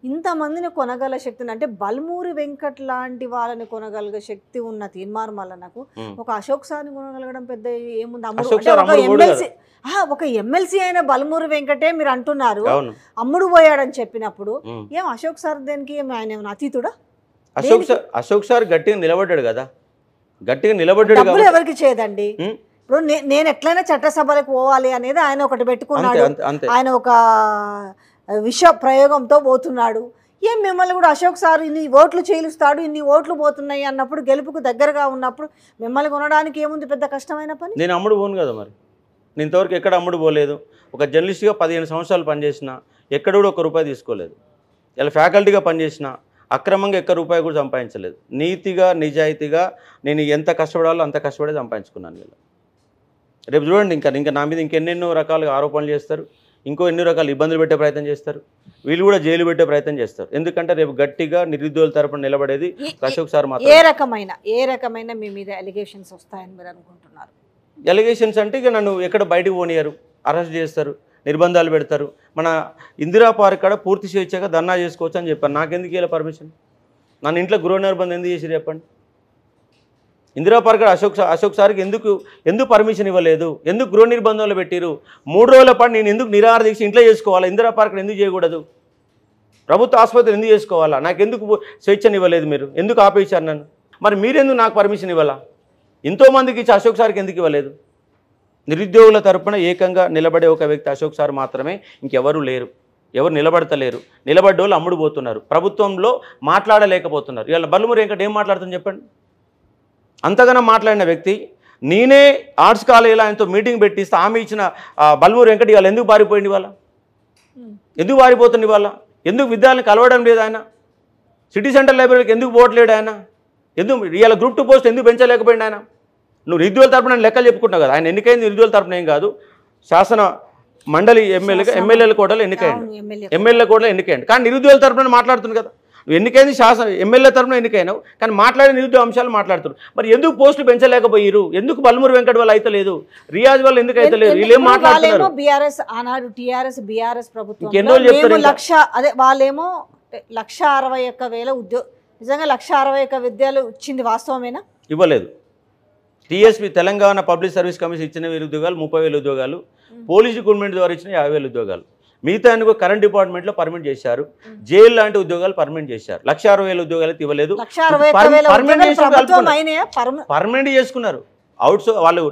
ఇంతమందిని కొనగల శక్తిని, అంటే బల్మూరి వెంకట్ లాంటి వాళ్ళని కొనగలిగే శక్తి ఉన్న తీర్మార్మలకు ఒక అశోక్ సార్ని కొనగలగడం పెద్ద ఏముంది? ఒక ఎమ్మెల్సీ అయిన బల్మూరి వెంకటే మీరు అంటున్నారు అమ్ముడు పోయాడని చెప్పినప్పుడు ఏం అశోక్ సార్ దేనికి? ఆయన ఏమైనా అతీతుడా? అశోక్ సార్ గట్టిగా నిలబడ్డాడు కదా, గట్టిగా నిలబడ్డాడు. ఎవరికి చేయదండి. ఇప్పుడు నేను ఎట్లయినా చట్టసభలకు పోవాలి అనేది ఆయన ఒకటి పెట్టుకున్నాడు. ఆయన ఒక విష ప్రయోగంతో పోతున్నాడు. ఏం మిమ్మల్ని కూడా అశోక్ సార్ ఇన్ని ఓట్లు చీలుస్తాడు, ఇన్ని ఓట్లు పోతున్నాయి అన్నప్పుడు, గెలుపుకు దగ్గరగా ఉన్నప్పుడు మిమ్మల్ని కొనడానికి ఏముంది పెద్ద కష్టమైన పని? నేను అమ్ముడు పోను కదా మరి. నేను ఇంతవరకు ఎక్కడ అమ్ముడు పోలేదు. ఒక జర్నలిస్ట్గా 15 సంవత్సరాలు పనిచేసిన ఎక్కడ కూడా ₹1 తీసుకోలేదు. ఇలా ఫ్యాకల్టీగా పనిచేసిన అక్రమంగా ఒక్క రూపాయి కూడా సంపాదించలేదు. నీతిగా నిజాయితీగా నేను ఎంత కష్టపడాలో అంత కష్టపడి సంపాదించుకున్నాను. ఇలా రేపు చూడండి ఇంకా నా మీద ఇంకెన్నెన్నో రకాలుగా ఆరోపణలు చేస్తారు, ఇంకో ఎన్నో రకాల ఇబ్బందులు పెట్టే ప్రయత్నం చేస్తారు, వీళ్ళు కూడా జైలు పెట్టే ప్రయత్నం చేస్తారు. ఎందుకంటే రేపు గట్టిగా నిరుద్యోగుల తరపున నిలబడేది అశోక్ సార్ మాత్రం. ఏ రకమైన మీ మీద అలిగేషన్స్ వస్తాయని మీరు అనుకుంటున్నారు? ఎలిగేషన్స్ అంటే ఇక నన్ను ఎక్కడ బయటకు పోనీయరు, అరెస్ట్ చేస్తారు, నిర్బంధాలు పెడతారు. మన ఇందిరా పార్క్ కాడ పూర్తి స్వేచ్ఛగా ధర్నా చేసుకోవచ్చు అని చెప్పారు. నాకెందుకు ఇలా పర్మిషన్? నన్ను ఇంట్లో గృహ నిర్బంధం ఎందుకు చేసి చెప్పండి? ఇందిరా పార్క్ కాడ అశోక్ సార్కి ఎందుకు పర్మిషన్ ఇవ్వలేదు? ఎందుకు గృహ నిర్బంధంలో పెట్టిరు? 3 రోజుల పాటు నేను ఎందుకు నిరాహార దీక్ష ఇంట్లో చేసుకోవాలా? ఇందిరా పార్క్ ఎందుకు చేయకూడదు? ప్రభుత్వ ఆసుపత్రి ఎందుకు చేసుకోవాలా? నాకెందుకు స్వేచ్ఛను ఇవ్వలేదు? మీరు ఎందుకు ఆపేశారు నన్ను? మరి మీరెందుకు నాకు పర్మిషన్ ఇవ్వాలా? ఎంతోమందికి ఇచ్చి అశోక్ సార్కి ఎందుకు ఇవ్వలేదు? నిరుద్యోగుల తరపున ఏకంగా నిలబడే ఒక వ్యక్తి అశోక్ సార్ మాత్రమే, ఇంకెవరూ లేరు. ఎవరు నిలబడతలేరు. నిలబడ్డోళ్ళు అమ్ముడు పోతున్నారు, ప్రభుత్వంలో మాట్లాడలేకపోతున్నారు. ఇవాళ బల్లుమూరి వెంకట ఏం మాట్లాడుతుంది చెప్పండి? అంతగానో మాట్లాడిన వ్యక్తి, నేనే ఆర్ట్స్ కాలేజీలో ఆయనతో మీటింగ్ పెట్టిస్తే హామీ ఇచ్చిన బల్లుమూరి వెంకట ఇవాళ ఎందుకు పారిపోయింది? ఇవాళ ఎందుకు పారిపోతుంది? ఇవాళ ఎందుకు విద్యార్థులను కలవడం లేదు ఆయన? సిటీ సెంటర్ లైబ్రరీకి ఎందుకు పోవట్లేడు ఆయన? ఎందుకు ఇవాళ గ్రూప్ 2 పోస్ట్ ఎందుకు పెంచలేకపోయింది ఆయన? నువ్వు నిరుద్యోగుల తరపున లెక్కలు చెప్పుకుంటున్నావు కదా. ఆయన ఎన్నికైంది నిరుద్యోగుల తరపున ఏం కాదు, శాసన మండలి ఎమ్మెల్యేల కోటలో ఎన్నికైంది, ఎమ్మెల్యే కోటలో ఎన్నికైంది. కానీ నిరుద్యోగుల తరపున మాట్లాడుతుంది కదా. నువ్వు ఎన్నికైంది ఎమ్మెల్యే తరపున ఎన్నికైనావు, కానీ మాట్లాడే నిరుద్యోగ అంశాలు మాట్లాడుతున్నారు. మరి ఎందుకు పోస్టులు పెంచలేకపోయారు? ఎందుకు బల్మురు వెంకట వాళ్ళు అయితే లేదు, రియాజ్ వాళ్ళు ఎందుకు అయితే లేదు? వీళ్ళు ఏం మాట్లాడుతున్నారు? బీఆర్ఎస్ ఆనాడు టీఆర్ఎస్ బీఆర్ఎస్ ప్రభుత్వం ఎన్నోళ్ళు చెప్తారు వాళ్ళేమో 161,000 నిజంగా 161,000 విద్యలు ఇచ్చింది వాస్తవమేనా? ఇవ్వలేదు. Tsp Telangana public service commission ఇచ్చిన ఉద్యోగాలు 30,000 ఉద్యోగాలు, పోలీస్ రిక్రూట్మెంట్ ద్వారా ఇచ్చిన 50,000 ఉద్యోగాలు. మిగతా కరెంట్ డిపార్ట్మెంట్లో పర్మనెంట్ చేశారు, జైలు లాంటి ఉద్యోగాలు పర్మనెంట్ చేశారు. 160,000 ఉద్యోగాలు అయితే ఇవ్వలేదు, పర్మనెంట్ చేసుకున్నారు. వాళ్ళు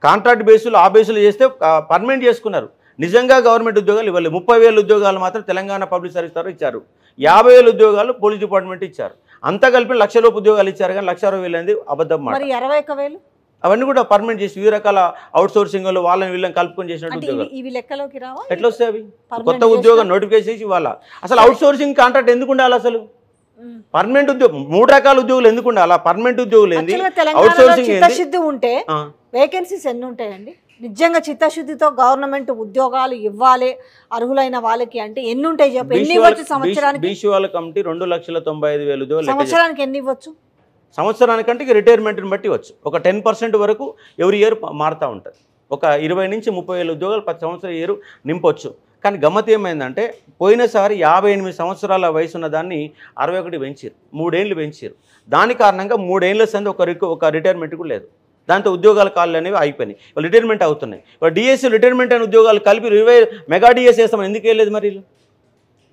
కాంట్రాక్ట్ బేసులు ఆ బేసులు చేస్తే పర్మనెంట్ చేసుకున్నారు. నిజంగా గవర్నమెంట్ ఉద్యోగాలు ఇవ్వలేదు. 30,000 ఉద్యోగాలు మాత్రం తెలంగాణ పబ్లిక్ సర్వీస్ ద్వారా ఇచ్చారు, 50,000 ఉద్యోగాలు పోలీస్ డిపార్ట్మెంట్ ఇచ్చారు. అంతా కలిపి 1,00,000 లోపు ఉద్యోగాలు ఇచ్చారు, కానీ 160,000 అనేది అబద్ధం మాట. 21,000 అవన్నీ కూడా పర్మనెంట్ చేసి వివిధ రకాల అవుట్ సోర్సింగ్ వాళ్ళని వీళ్ళని కలుపుకొని చేసినట్టు ఉద్యోగాలు. ఇవి లెక్కలోకి రావా? ఎట్లా వస్తాయి అవి? కొత్త ఉద్యోగం నోటిఫికేషన్ చేసి ఇవ్వాలా? అసలు అవుట్ సోర్సింగ్ కాంట్రాక్ట్ ఎందుకు ఉండాలి? అసలు పర్మనెంట్ ఉద్యోగం 3 రకాల ఉద్యోగులు ఎందుకు ఉండాలా? పర్మనెంట్ ఉద్యోగులు ఏంది, అవుట్ సోర్సింగ్ చిత్తశుద్ధి ఉంటే వేకెన్సీస్ ఎన్ని ఉంటాయండి? నిజంగా చిత్తశుద్ధితో గవర్నమెంట్ ఉద్యోగాలు ఇవ్వాలి అర్హులైన వాళ్ళకి అంటే ఎన్ని ఉంటాయి చెప్పు? ఎన్ని ఇవ్వచ్చు సంవత్సరానికి? బీసీ వాళ్ళ కమిటీ 2,95,000 ఉద్యోగాలు. సంవత్సరానికి ఎన్ని ఇవ్వచ్చు? సంవత్సరానికంటే రిటైర్మెంట్ని బట్టి వచ్చు. ఒక 10% వరకు ఎవరి ఇయర్ మారుతూ ఉంటుంది. ఒక 20 నుంచి 30,000 ఉద్యోగాలు 10 సంవత్సరాల ఇయర్ నింపొచ్చు. కానీ గమ్మత్ ఏమైందంటే పోయినసారి 58 సంవత్సరాల వయసు ఉన్న దాన్ని 61 పెంచారు, 3 ఏళ్ళు పెంచారు. దాని కారణంగా 3 ఏళ్ళ సంది ఒక రిటైర్మెంట్ కూడా లేదు. దాంతో ఉద్యోగాల కాళ్ళు అనేవి అయిపోయినాయి, వాళ్ళు రిటైర్మెంట్ అవుతున్నాయి. వాళ్ళు డిఎస్సీ రిటైర్మెంట్ అయిన ఉద్యోగాలు కలిపి 20 మెగా డిఎస్సీ వేస్తామని ఎందుకు వెళ్ళలేదు? మరి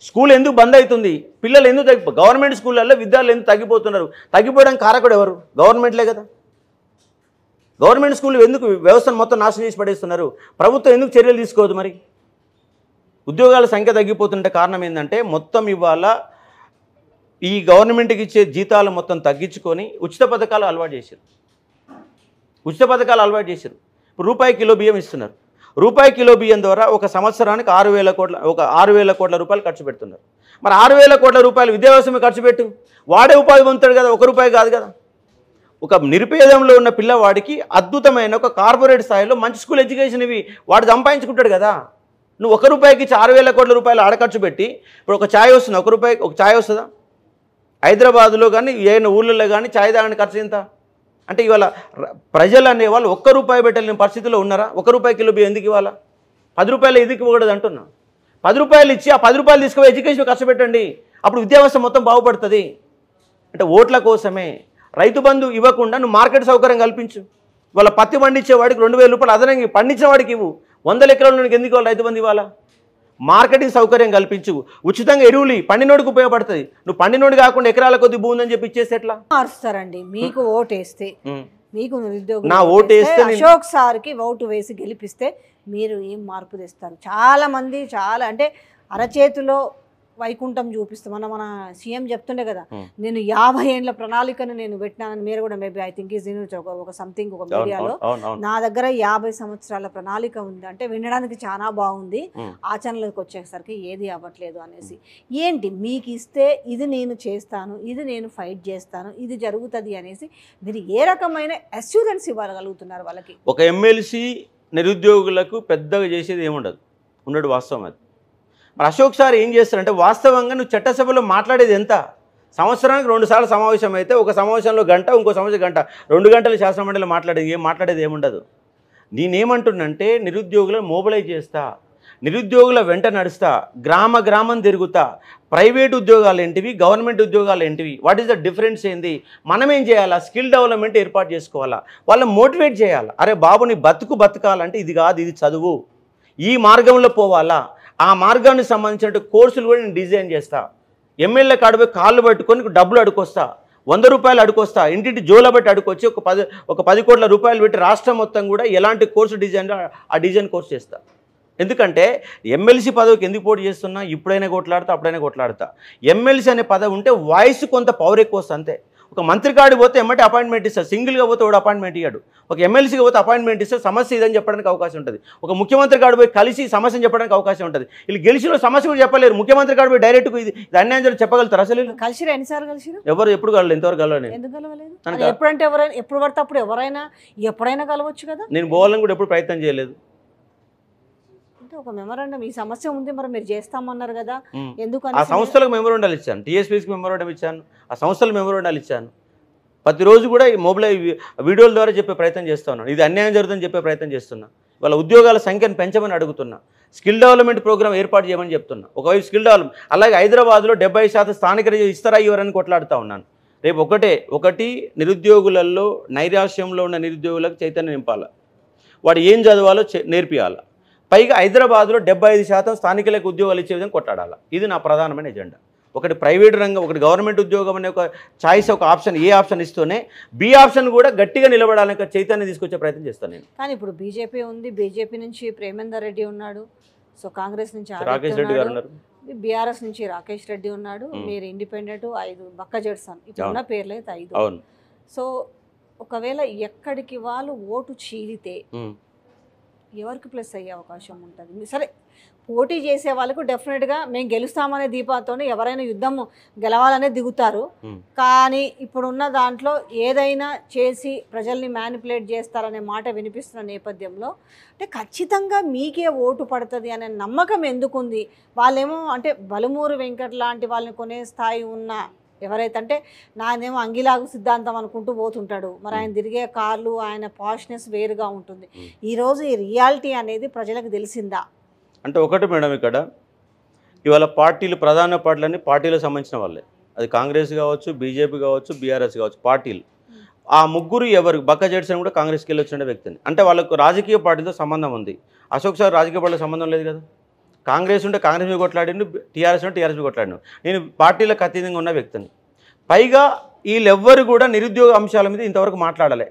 స్కూల్ ఎందుకు బంద్ అవుతుంది? పిల్లలు ఎందుకు గవర్నమెంట్ స్కూళ్ళల్లో విద్యార్థులు ఎందుకు తగ్గిపోతున్నారు? తగ్గిపోవడానికి కారకుడు ఎవరు? గవర్నమెంట్లే కదా. గవర్నమెంట్ స్కూళ్ళు ఎందుకు వ్యవస్థను మొత్తం నాశనం చేసి పడేస్తున్నారు? ప్రభుత్వం ఎందుకు చర్యలు తీసుకోవద్దు? మరి ఉద్యోగాల సంఖ్య తగ్గిపోతుంటే కారణం ఏంటంటే మొత్తం ఇవాళ ఈ గవర్నమెంట్కి ఇచ్చే జీతాలు మొత్తం తగ్గించుకొని ఉచిత పథకాలు అలవాటు చేశారు. ఇప్పుడు రూపాయి కిలో బియ్యం ఇస్తున్నారు. రూపాయి కిలో బియ్యం ద్వారా ఒక సంవత్సరానికి 6,000 కోట్ల రూపాయలు ఖర్చు పెడుతున్నారు. మరి 6,000 కోట్ల రూపాయలు విద్యా వ్యవస్థ ఖర్చు పెట్టు, వాడే ఉపాధి పొందుతాడు కదా, ₹1 కాదు కదా. ఒక నిరుపేదంలో ఉన్న పిల్లవాడికి అద్భుతమైన ఒక కార్పొరేట్ స్థాయిలో మంచి స్కూల్ ఎడ్యుకేషన్ ఇవి వాడు సంపాదించుకుంటాడు కదా. నువ్వు ₹1కి 6,000 కోట్ల రూపాయలు ఆడ ఖర్చు పెట్టి ఇప్పుడు ఒక ఛాయ్ వస్తుంది, ₹1 ఒక ఛాయ్ వస్తుందా? హైదరాబాద్లో కానీ ఏదైనా ఊళ్ళల్లో కానీ ఛాయ్ తాగని ఖర్చు ఎంత? అంటే ఇవాళ ప్రజలు అనేవాళ్ళు ₹1 పెట్టలేని పరిస్థితిలో ఉన్నారా? ₹1 కిలో బియ్యం ఎందుకు ఇవ్వాలా? ₹10 ఎందుకు ఇవ్వకూడదు అంటున్నా. ₹10 ఇచ్చి ఆ ₹10 తీసుకుపోయి ఎడ్యుకేషన్ ఖర్చు పెట్టండి, అప్పుడు విద్యావ్యవస్థ మొత్తం బాగుపడుతుంది. అంటే ఓట్ల కోసమే రైతు బంధు ఇవ్వకుండా నువ్వు మార్కెట్ సౌకర్యం కల్పించు. ఇవాళ పత్తి పండించే వాడికి ₹2,000 అదనంగా పండించిన వాడికి ఇవ్వు. 100 ఎకరాల ఎందుకు ఇవ్వాలి రైతు బంధు ఇవ్వాలా? మార్కెటింగ్ సౌకర్యం కల్పించు, ఉచితంగా ఎరువులు పండినోడికి ఉపయోగపడుతుంది. నువ్వు పండినోడు కాకుండా ఎకరాల కొద్ది భూమి ఉందని చెప్పి ఇచ్చేస్తే ఎట్లా మారుస్తారండి? మీకు ఓటేస్తే, మీకు నిరుద్యోగులు నా ఓటేస్తే అశోక్ సార్కి ఓటు వేసి గెలిపిస్తే మీరు ఏం మార్పు తెస్తారు? చాలా మంది అంటే అరచేతిలో వైకుంఠం చూపిస్తాం మన సీఎం చెప్తుండే కదా, Hmm. నేను 50 ఏళ్ళ ప్రణాళికను నేను పెట్టినానని. మీరు కూడా మేబీ ఐ థింక్ ఈజ్ ఒక సంథింగ్ ఒక మీడియాలో నా దగ్గర 50 సంవత్సరాల ప్రణాళిక ఉంది అంటే వినడానికి చాలా బాగుంది, ఆచరణలోకి వచ్చేసరికి ఏది అవ్వట్లేదు అనేసి. ఏంటి మీకు ఇస్తే ఇది నేను చేస్తాను, ఇది నేను ఫైట్ చేస్తాను, ఇది జరుగుతుంది అనేసి మీరు ఏ రకమైన అష్యూరెన్స్ ఇవ్వగలుగుతున్నారు వాళ్ళకి? ఒక ఎమ్మెల్సీ నిరుద్యోగులకు పెద్దగా చేసేది ఏముండదు, ఉండడు వాస్తవం అది. మరి అశోక్ సార్ ఏం చేస్తారంటే వాస్తవంగా నువ్వు చట్టసభలో మాట్లాడేది ఎంత? సంవత్సరానికి 2 సార్లు సమావేశం అయితే ఒక సమావేశంలో గంట, ఇంకో సమావేశం గంట, 2 గంటలు శాసనమండలిలో మాట్లాడేది ఏముండదు. నేనేమంటున్నంటే నిరుద్యోగులను మొబిలైజ్ చేస్తా, నిరుద్యోగుల వెంట నడుస్తా, గ్రామం తిరుగుతా, ప్రైవేట్ ఉద్యోగాలు ఏంటివి, గవర్నమెంట్ ఉద్యోగాలు ఏంటివి, వాట్ ఈస్ ద డిఫరెన్స్ ఏంది, మనం ఏం చేయాలా, స్కిల్ డెవలప్మెంట్ ఏర్పాటు చేసుకోవాలా, వాళ్ళని మోటివేట్ చేయాలా. అరే బాబు నీ బతకాలంటే ఇది కాదు, ఇది చదువు, ఈ మార్గంలో పోవాలా, ఆ మార్గానికి సంబంధించిన కోర్సులు కూడా నేను డిజైన్ చేస్తా. ఎమ్మెల్యే కాడిపోయి కాళ్ళు పట్టుకొని డబ్బులు అడుకొస్తా, 100 రూపాయలు అడుకొస్తా, ఇంటింటి జోల పెట్టి అడుకొచ్చి ఒక 10 కోట్ల రూపాయలు పెట్టి రాష్ట్రం మొత్తం కూడా ఎలాంటి కోర్సు డిజైన్ ఆ డిజైన్ కోర్సు చేస్తా. ఎందుకంటే ఎమ్మెల్సీ పదవికి ఎందుకు పోటీ చేస్తున్నా, ఇప్పుడైనా కొట్లాడతా, అప్పుడైనా కొట్లాడతా. ఎమ్మెల్సీ అనే పదవి ఉంటే వాయిస్ కొంత పవర్ ఎక్కువ వస్తుంది అంతే. ఒక మంత్రి కాడికి పోతే ఎమ్మటే అపాయింట్మెంట్ ఇస్తారు, సింగిల్గా పోతే వాడు అపాయింట్మెంట్ ఇయ్యాడు. ఒక ఎమ్మెల్సీకి పోతే అపాయింట్మెంట్ ఇస్తే సమస్య ఇదని చెప్పడానికి అవకాశం ఉంటుంది. ఒక ముఖ్యమంత్రి కాడి పోయి కలిసి సమస్యను చెప్పడానికి అవకాశం ఉంటుంది. వీళ్ళు గెలిచిన సమస్య కూడా చెప్పలేరు. ముఖ్యమంత్రి కాడి పోయి డైరెక్ట్గా ఇది అన్యాయం చెప్పగలుగుతారు అసలు? కలిసిరు ఎన్నిసార్లు కలిసిరు? ఎవరు ఎప్పుడు కలలేదు, ఎంతవరకు కలవలేదు. ఎందుకు కలవలేదు? ఎప్పుడంటే ఎవరైనా ఎప్పుడు పడితే అప్పుడు ఎప్పుడైనా కలవచ్చు కదా. నేను పోవాలని కూడా ఎప్పుడు ప్రయత్నం చేయలేదు. ఒక మెమరాండం ఈ సమస్య ఉంది మరి మీరు చేస్తామన్నారు కదా, ఎందుకు? ఆ సంస్థలకు మెమోరాండాలు ఇచ్చాను, టీఎస్పీసీకి మెమోరాండం ఇచ్చాను, ఆ సంస్థలకు మెమోరాండాలు ఇచ్చాను. ప్రతిరోజు కూడా ఈ వీడియోల ద్వారా చెప్పే ప్రయత్నం చేస్తున్నాను, ఇది అన్యాయం జరుగుతుందని చెప్పే ప్రయత్నం చేస్తున్నా. వాళ్ళ ఉద్యోగాల సంఖ్యను పెంచమని అడుగుతున్నా, స్కిల్ డెవలప్మెంట్ ప్రోగ్రామ్ ఏర్పాటు చేయమని చెప్తున్నా. ఒకవైపు స్కిల్ డెవలప్మెంట్, అలాగే హైదరాబాద్లో 70% స్థానిక ఇస్తారా ఇవ్వరని కొట్లాడుతూ ఉన్నాను. రేపు ఒకటి నిరుద్యోగులలో నైరాశ్యంలో ఉన్న నిరుద్యోగులకు చైతన్యం నింపాలి, వాడు ఏం చదవాలో నేర్పియాలి. పైగా హైదరాబాద్లో 75% స్థానికులకు ఉద్యోగాలు ఇచ్చే విధంగా కొట్లాడాలి. ఇది నా ప్రధానమైన ఎజెండా. ఒకటి ప్రైవేట్ రంగం, ఒకటి గవర్నమెంట్ ఉద్యోగం అనే ఒక చాయిస్, ఒక ఆప్షన్, ఏ ఆప్షన్ ఇస్తూనే బి ఆప్షన్ కూడా గట్టిగా నిలబడాలని చైతన్యం తీసుకొచ్చే ప్రయత్నం చేస్తాను నేను. కానీ ఇప్పుడు బీజేపీ ఉంది, బీజేపీ నుంచి ప్రేమేందర్ రెడ్డి ఉన్నాడు, సో కాంగ్రెస్ నుంచి రాకేష్ రెడ్డి గారు ఉన్నారు, బీఆర్ఎస్ నుంచి రాకేష్ రెడ్డి ఉన్నాడు, మీరు ఇండిపెండెంట్ 5 బక్క జడ్సన్, ఇప్పుడున్న పేర్లు అయితే 5. అవును. సో ఒకవేళ ఎక్కడికి వాళ్ళు ఓటు చీలితే ఎవరికి ప్లస్ అయ్యే అవకాశం ఉంటుంది? సరే పోటీ చేసే వాళ్ళకు డెఫినెట్గా మేము గెలుస్తామనే దీపాతోనే ఎవరైనా యుద్ధం గెలవాలనే దిగుతారు. కానీ ఇప్పుడున్న దాంట్లో ఏదైనా చేసి ప్రజల్ని మ్యానిపులేట్ చేస్తారనే మాట వినిపిస్తున్న నేపథ్యంలో అంటే ఖచ్చితంగా మీకే ఓటు పడుతుంది అనే నమ్మకం ఎందుకుంది? వాళ్ళేమో అంటే బలుమూరు వెంకట్ లాంటి వాళ్ళని కొనే స్థాయి ఉన్న ఎవరైతే అంటే నాయనేమో అంగిలాగు సిద్ధాంతం అనుకుంటూ పోతుంటాడు, మరి ఆయన తిరిగే కార్లు, ఆయన పాష్నెస్ వేరుగా ఉంటుంది. ఈరోజు ఈ రియాలిటీ అనేది ప్రజలకు తెలిసిందా? అంటే ఒకటి మేడం, ఇక్కడ ఇవాళ పార్టీలు, ప్రధాన పార్టీలన్నీ పార్టీలకు సంబంధించిన వాళ్ళే, అది కాంగ్రెస్ కావచ్చు, బీజేపీ కావచ్చు, బీఆర్ఎస్ కావచ్చు, పార్టీలు. ఆ ముగ్గురు ఎవరు, బక్క జడ్సన్ కూడా కాంగ్రెస్కి వెళ్ళి వచ్చిన వ్యక్తిని, అంటే వాళ్ళకు రాజకీయ పార్టీతో సంబంధం ఉంది. అశోక్ సార్ రాజకీయ పార్టీతో సంబంధం లేదు కదా. కాంగ్రెస్ ఉంటే కాంగ్రెస్ మీద కొట్లాడిండు, టీఆర్ఎస్ ఉంటే టీఆర్ఎస్ మీద కొట్లాడిండు. నేను పార్టీలకు అతీతంగా ఉన్న వ్యక్తిని. పైగా వీళ్ళెవ్వరు కూడా నిరుద్యోగ అంశాల మీద ఇంతవరకు మాట్లాడలే.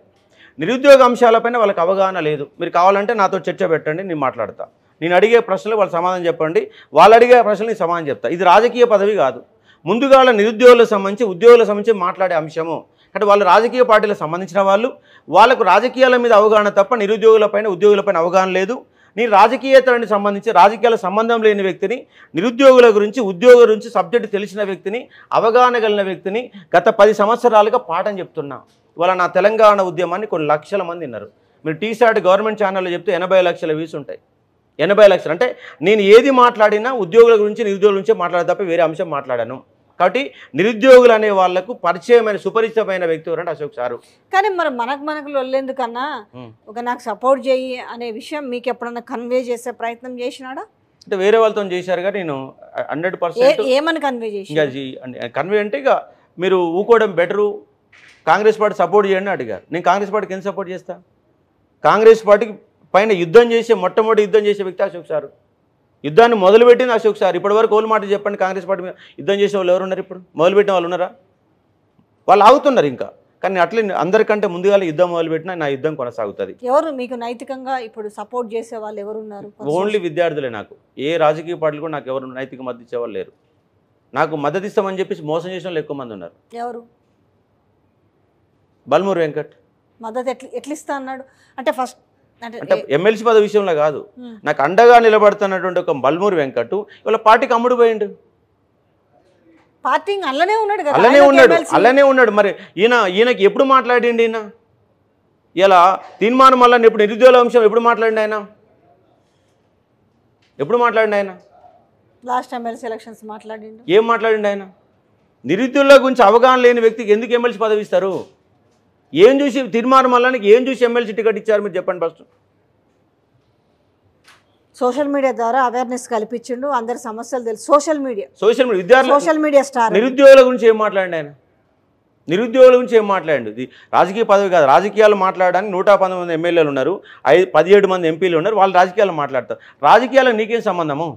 నిరుద్యోగ అంశాలపైన వాళ్ళకి అవగాహన లేదు. మీరు కావాలంటే నాతో చర్చ పెట్టండి, నేను మాట్లాడతా. నేను అడిగే ప్రశ్నలు వాళ్ళు సమాధానం చెప్పండి, వాళ్ళు అడిగే ప్రశ్నలు నేను సమాధానం చెప్తా. ఇది రాజకీయ పదవి కాదు. ముందుగా నిరుద్యోగులకు సంబంధించి, ఉద్యోగులకు సంబంధించి మాట్లాడే అంశము. అంటే వాళ్ళు రాజకీయ పార్టీలకు సంబంధించిన వాళ్ళు, వాళ్ళకు రాజకీయాల మీద అవగాహన తప్ప నిరుద్యోగులపైన, ఉద్యోగులపైన అవగాహన లేదు. నేను రాజకీయేతరానికి సంబంధించి రాజకీయాల సంబంధం లేని వ్యక్తిని, నిరుద్యోగుల గురించి, ఉద్యోగుల గురించి సబ్జెక్టు తెలిసిన వ్యక్తిని, అవగాహన కలిగిన వ్యక్తిని, గత 10 సంవత్సరాలుగా పాఠం చెప్తున్నా. ఇవాళ నా తెలంగాణ ఉద్యమాన్ని కొన్ని లక్షల మంది విన్నారు. మీరు టీసాట్ గవర్నమెంట్ ఛానల్లో చెప్తే 80 లక్షల వ్యూస్ ఉంటాయి. 80 లక్షలు అంటే నేను ఏది మాట్లాడినా ఉద్యోగుల గురించి, నిరుద్యోగుల గురించి మాట్లాడే తప్ప వేరే అంశం మాట్లాడాను. కాబట్టి నిరుద్యోగులు అనే వాళ్లకు పరిచయమైన, సుపరిచితమైన వ్యక్తి ఎవరంటే అశోక్ సారు. కానీ మరి మనకు వెళ్ళేందుకన్నా ఒక నాకు సపోర్ట్ చేయి అనే విషయం మీకు ఎప్పుడన్నా కన్వే చేసే ప్రయత్నం చేసినాడా? అంటే వేరే వాళ్ళతో చేశారుగా. నేను 100% ఏమని కన్వే చేసి, కన్వే అంటే ఇక మీరు ఊకోవడం బెటరు, కాంగ్రెస్ పార్టీ సపోర్ట్ చేయండి అడిగారు. నేను కాంగ్రెస్ పార్టీకి ఎందుకు సపోర్ట్ చేస్తా? కాంగ్రెస్ పార్టీకి పైన యుద్ధం చేసే, మొట్టమొదటి యుద్ధం చేసే వ్యక్తి అశోక్ సారు. యుద్ధాన్ని మొదలుపెట్టింది అశోక్ సార్. ఇప్పటివరకు ఓళ్ళు మాట చెప్పండి, కాంగ్రెస్ పార్టీ మీద యుద్ధం చేసే వాళ్ళు ఎవరు ఉన్నారు? ఇప్పుడు మొదలుపెట్టిన వాళ్ళు ఉన్నారా? వాళ్ళు ఆగుతున్నారు ఇంకా. కానీ అట్లే అందరికంటే ముందుగా యుద్ధం మొదలుపెట్టినా నా యుద్ధం కొనసాగుతుంది. ఎవరు మీకు నైతికంగా ఇప్పుడు సపోర్ట్ చేసే వాళ్ళు ఎవరున్నారు? ఓన్లీ విద్యార్థులే. నాకు ఏ రాజకీయ పార్టీలు కూడా నాకు ఎవరు నైతిక మద్దతు ఇచ్చేవాళ్ళు లేరు. నాకు మద్దతు ఇస్తామని చెప్పేసి మోసం చేసిన వాళ్ళు ఎక్కువ మంది ఉన్నారు. ఎవరు? బల్మూరు వెంకట్ మద్దతు ఎట్లా ఇస్తా అన్నాడు అంటే ఫస్ట్ అంటే ఎమ్మెల్సీ పదవి విషయంలో కాదు, నాకు అండగా నిలబడుతున్నటువంటి ఒక బల్మూరు వెంకట్ ఇవాళ పార్టీకి అమ్ముడు పోయిండు. పార్టీ అలానే ఉన్నాడు కదా, అలానే ఉన్నాడు. మరి ఈయనకి ఎప్పుడు మాట్లాడిండి? ఈయన ఇలా తీర్మానం వల్ల ఎప్పుడు నిరుద్యోగ అంశం ఎప్పుడు మాట్లాడింది ఆయన? ఎప్పుడు మాట్లాడింది ఆయన? లాస్ట్ ఎమ్మెల్సీ ఎలక్షన్స్ మాట్లాడిండు. ఏం మాట్లాడిండు ఆయన? నిరుద్యోగుల గురించి అవగాహన లేని వ్యక్తికి ఎందుకు ఎమ్మెల్సీ పదవి ఇస్తారు? ఏం చూసి తీర్మానం వల్ల ఏం చూసి ఎమ్మెల్సీ టికెట్ ఇచ్చారు మీరు చెప్పండి ఫస్ట్. సోషల్ మీడియా ద్వారా అవేర్నెస్ కల్పించిండు, అందరి సమస్యలు తెలుసు. సోషల్ మీడియా విద్యార్థులు సోషల్ మీడియా స్టార్. నిరుద్యోగుల గురించి ఏం మాట్లాడండి ఆయన? నిరుద్యోగుల గురించి ఏం మాట్లాడండి? ఇది రాజకీయ పదవి కాదు. రాజకీయాలు మాట్లాడడానికి 119 ఎమ్మెల్యేలు ఉన్నారు, 17 మంది ఎంపీలు ఉన్నారు, వాళ్ళు రాజకీయాలు మాట్లాడతారు. రాజకీయాలకు నీకేం సంబంధము?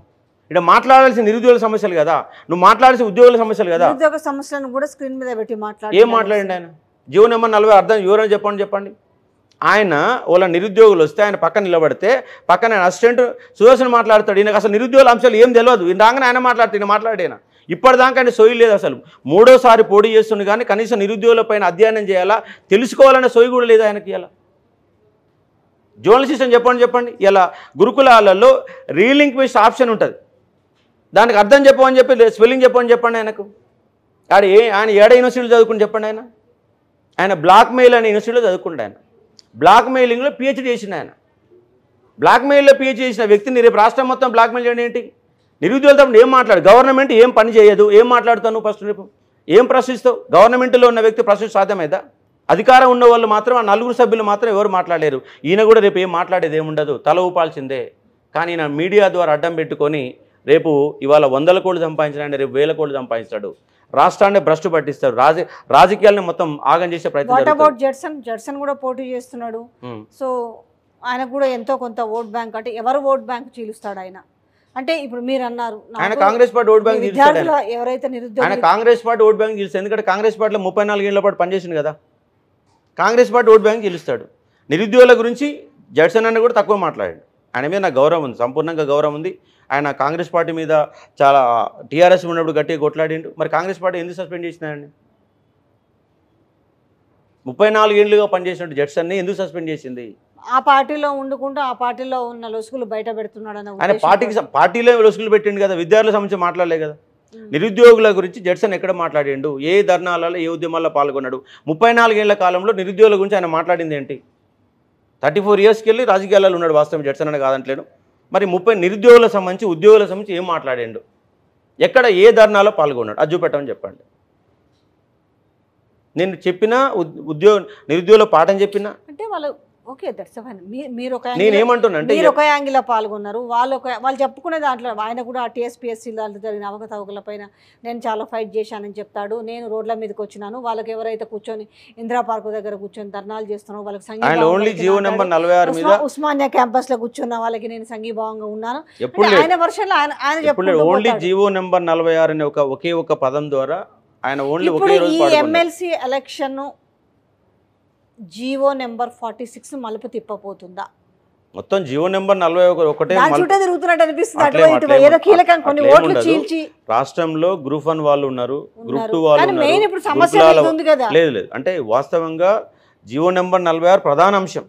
ఇక్కడ మాట్లాడాల్సిన నిరుద్యోగుల సమస్యలు కదా, నువ్వు మాట్లాడాల్సిన ఉద్యోగుల సమస్యలు కదా. నిరుద్యోగ సమస్యలను కూడా స్క్రీన్ మీద పెట్టి ఏం మాట్లాడండి ఆయన? జీవో నెంబర్ 40 అర్థం ఎవరైనా చెప్పండి. ఆయన వాళ్ళ నిరుద్యోగులు వస్తే ఆయన పక్కన నిలబడితే పక్కన ఆయన అసిస్టెంట్ సుదర్శన్ మాట్లాడతాడు. ఈయనకు అసలు నిరుద్యోగుల అంశాలు ఏం తెలియదు. ఈయన రాగానే ఆయన మాట్లాడేనా? ఇప్పటిదాకా ఆయన సోయి లేదు. అసలు 3వ సారి పోటీ చేస్తుండే కానీ కనీసం నిరుద్యోగుల పైన అధ్యయనం చేయాలా, తెలుసుకోవాలనే సోయి కూడా లేదు ఆయనకి. ఇలా జోనల్ సిస్టమ్ చెప్పండి. ఇలా గురుకులాలలో రీలింక్విష్ ఆప్షన్ ఉంటుంది, దానికి అర్థం చెప్పమని చెప్పి స్పెల్లింగ్ చెప్పండి ఆయనకు. ఆయన ఏడ యూనివర్సిటీలో చదువుకుని చెప్పండి. ఆయన బ్లాక్ మెయిల్ అనే యూనివర్సిటీలో చదువుకుంటే ఆయన బ్లాక్ మెయిలింగ్లో PhD చేసిండు. ఆయన బ్లాక్ మెయిల్లో PhD చేసిన వ్యక్తిని రేపు రాష్ట్రం మొత్తం బ్లాక్ మెయిల్ చేయడం ఏంటి? నిరుద్యోగులతో ఏం మాట్లాడు? గవర్నమెంట్ ఏం పని చేయదు, ఏం మాట్లాడుతాను? ఫస్ట్ రేపు ఏం ప్రశ్నిస్తావు? గవర్నమెంట్లో ఉన్న వ్యక్తి ప్రశ్న సాధ్యమైందా? అధికారం ఉన్న వాళ్ళు మాత్రం, ఆ 4 సభ్యులు మాత్రం ఎవరు మాట్లాడలేరు. ఈయన కూడా రేపు ఏం మాట్లాడేది ఏముండదు, తల ఊపాల్సిందే. కానీ ఈయన మీడియా ద్వారా అడ్డం పెట్టుకొని రేపు ఇవాళ 100 కోట్లు సంపాదించాలంటే రేపు 1000 కోట్లు సంపాదిస్తాడు. రాష్ట్రాన్ని భ్రష్టు పట్టిస్తాడు, రాజకీయాలను మొత్తం ఆగం చేసే ప్రయత్నం. జడ్సన్ కూడా పోటీ చేస్తున్నాడు. సో ఆయనకు కూడా ఎంతో కొంత ఓట్ బ్యాంక్, అంటే ఎవరు ఓట్ బ్యాంక్ చీలుస్తాడు ఆయన? అంటే ఇప్పుడు మీరు అన్నారు ఆయన కాంగ్రెస్ పార్టీ ఓట్ బ్యాంక్ విద్యార్థులు ఎవరైతే నిరుద్యోగులు, ఆయన కాంగ్రెస్ పార్టీ ఓట్ బ్యాంక్ గెలుస్తాడు. ఎందుకంటే కాంగ్రెస్ పార్టీలో 34 ఏళ్ల పాటు పనిచేసింది కదా. కాంగ్రెస్ పార్టీ ఓట్ బ్యాంక్ గెలుస్తాడు. నిరుద్యోగుల గురించి జడ్సన్ అన్న కూడా తక్కువ మాట్లాడాడు. ఆయన మీద నాకు గౌరవం ఉంది, సంపూర్ణంగా గౌరవం ఉంది. ఆయన కాంగ్రెస్ పార్టీ మీద చాలా TRS ఉన్నప్పుడు గట్టిగా కొట్లాడిండు. మరి కాంగ్రెస్ పార్టీ ఎందుకు సస్పెండ్ చేసినాయండి? 34 ఏళ్ళుగా పనిచేసినట్టు జడ్సన్ని ఎందుకు సస్పెండ్ చేసింది? ఆ పార్టీలో ఉండుకుంటూ ఆ పార్టీలో ఉన్న లొసుగులు బయట పెడుతున్నాడు. ఆయన పార్టీలో లొసుగులు పెట్టిండు కదా, విద్యార్థుల సంబంధించి మాట్లాడలే కదా. నిరుద్యోగుల గురించి జడ్సన్ ఎక్కడ మాట్లాడిండు? ఏ ధర్నాలలో, ఏ ఉద్యమాల్లో పాల్గొన్నాడు? 34 ఏళ్ల కాలంలో నిరుద్యోగుల గురించి ఆయన మాట్లాడింది ఏంటి? 34 ఇయర్స్కి వెళ్ళి రాజకీయాలలో ఉన్నాడు వాస్తవం, జడ్సన్ అని కాదంటలేను. మరి 30 నిరుద్యోగుల సంబంధించి, ఉద్యోగుల సంబంధించి ఏం మాట్లాడిండు? ఎక్కడ ఏ ధర్నాలో పాల్గొన్నాడు? అది చూపెట్టమని చెప్పండి. నేను చెప్పినా నిరుద్యోగుల పాఠం చెప్పినా అంటే వాళ్ళు ఓకే, దట్స్ ఫైన్. మీరు ఒక యాంగిల్లో పాల్గొన్నారు, వాళ్ళు చెప్పుకునే దాంట్లో ఆయన కూడా TSPSC దాంట్లో జరిగిన అవకతవకల పైన నేను చాలా ఫైట్ చేశానని చెప్తాడు. నేను రోడ్ల మీదకి వచ్చినాను, వాళ్ళకి ఎవరైతే కూర్చొని ఇందిరా పార్క్ దగ్గర కూర్చొని ధర్నాలు చేస్తున్నారో వాళ్ళకి సంఘీభావం, ఉస్మానియా క్యాంపస్ లో కూర్చున్న వాళ్ళకి నేను సంఘీభావంగా ఉన్నాను. ఆయన వర్షన్లో ఆయన చెప్పుకుంటూ ఓన్లీ జీవో నెంబర్ 46 అనే ఒకే ఒక పదం ద్వారా ఆయన ఓన్లీ ఒకే రోజు ఈ ఎమ్మెల్సీ ఎలక్షన్ జీవో నెంబర్ 46 మలుపు తిప్పపోతుందా? మొత్తం జీవో నెంబర్ 41 ఒకటే తిరుగుతున్నట్టు అనిపిస్తుంది. రాష్ట్రంలో గ్రూప్ 1 వాళ్ళు ఉన్నారు, గ్రూప్ 2 వాళ్ళు ఉన్నారు. లేదు అంటే వాస్తవంగా జీవో నెంబర్ 46 ప్రధాన అంశం.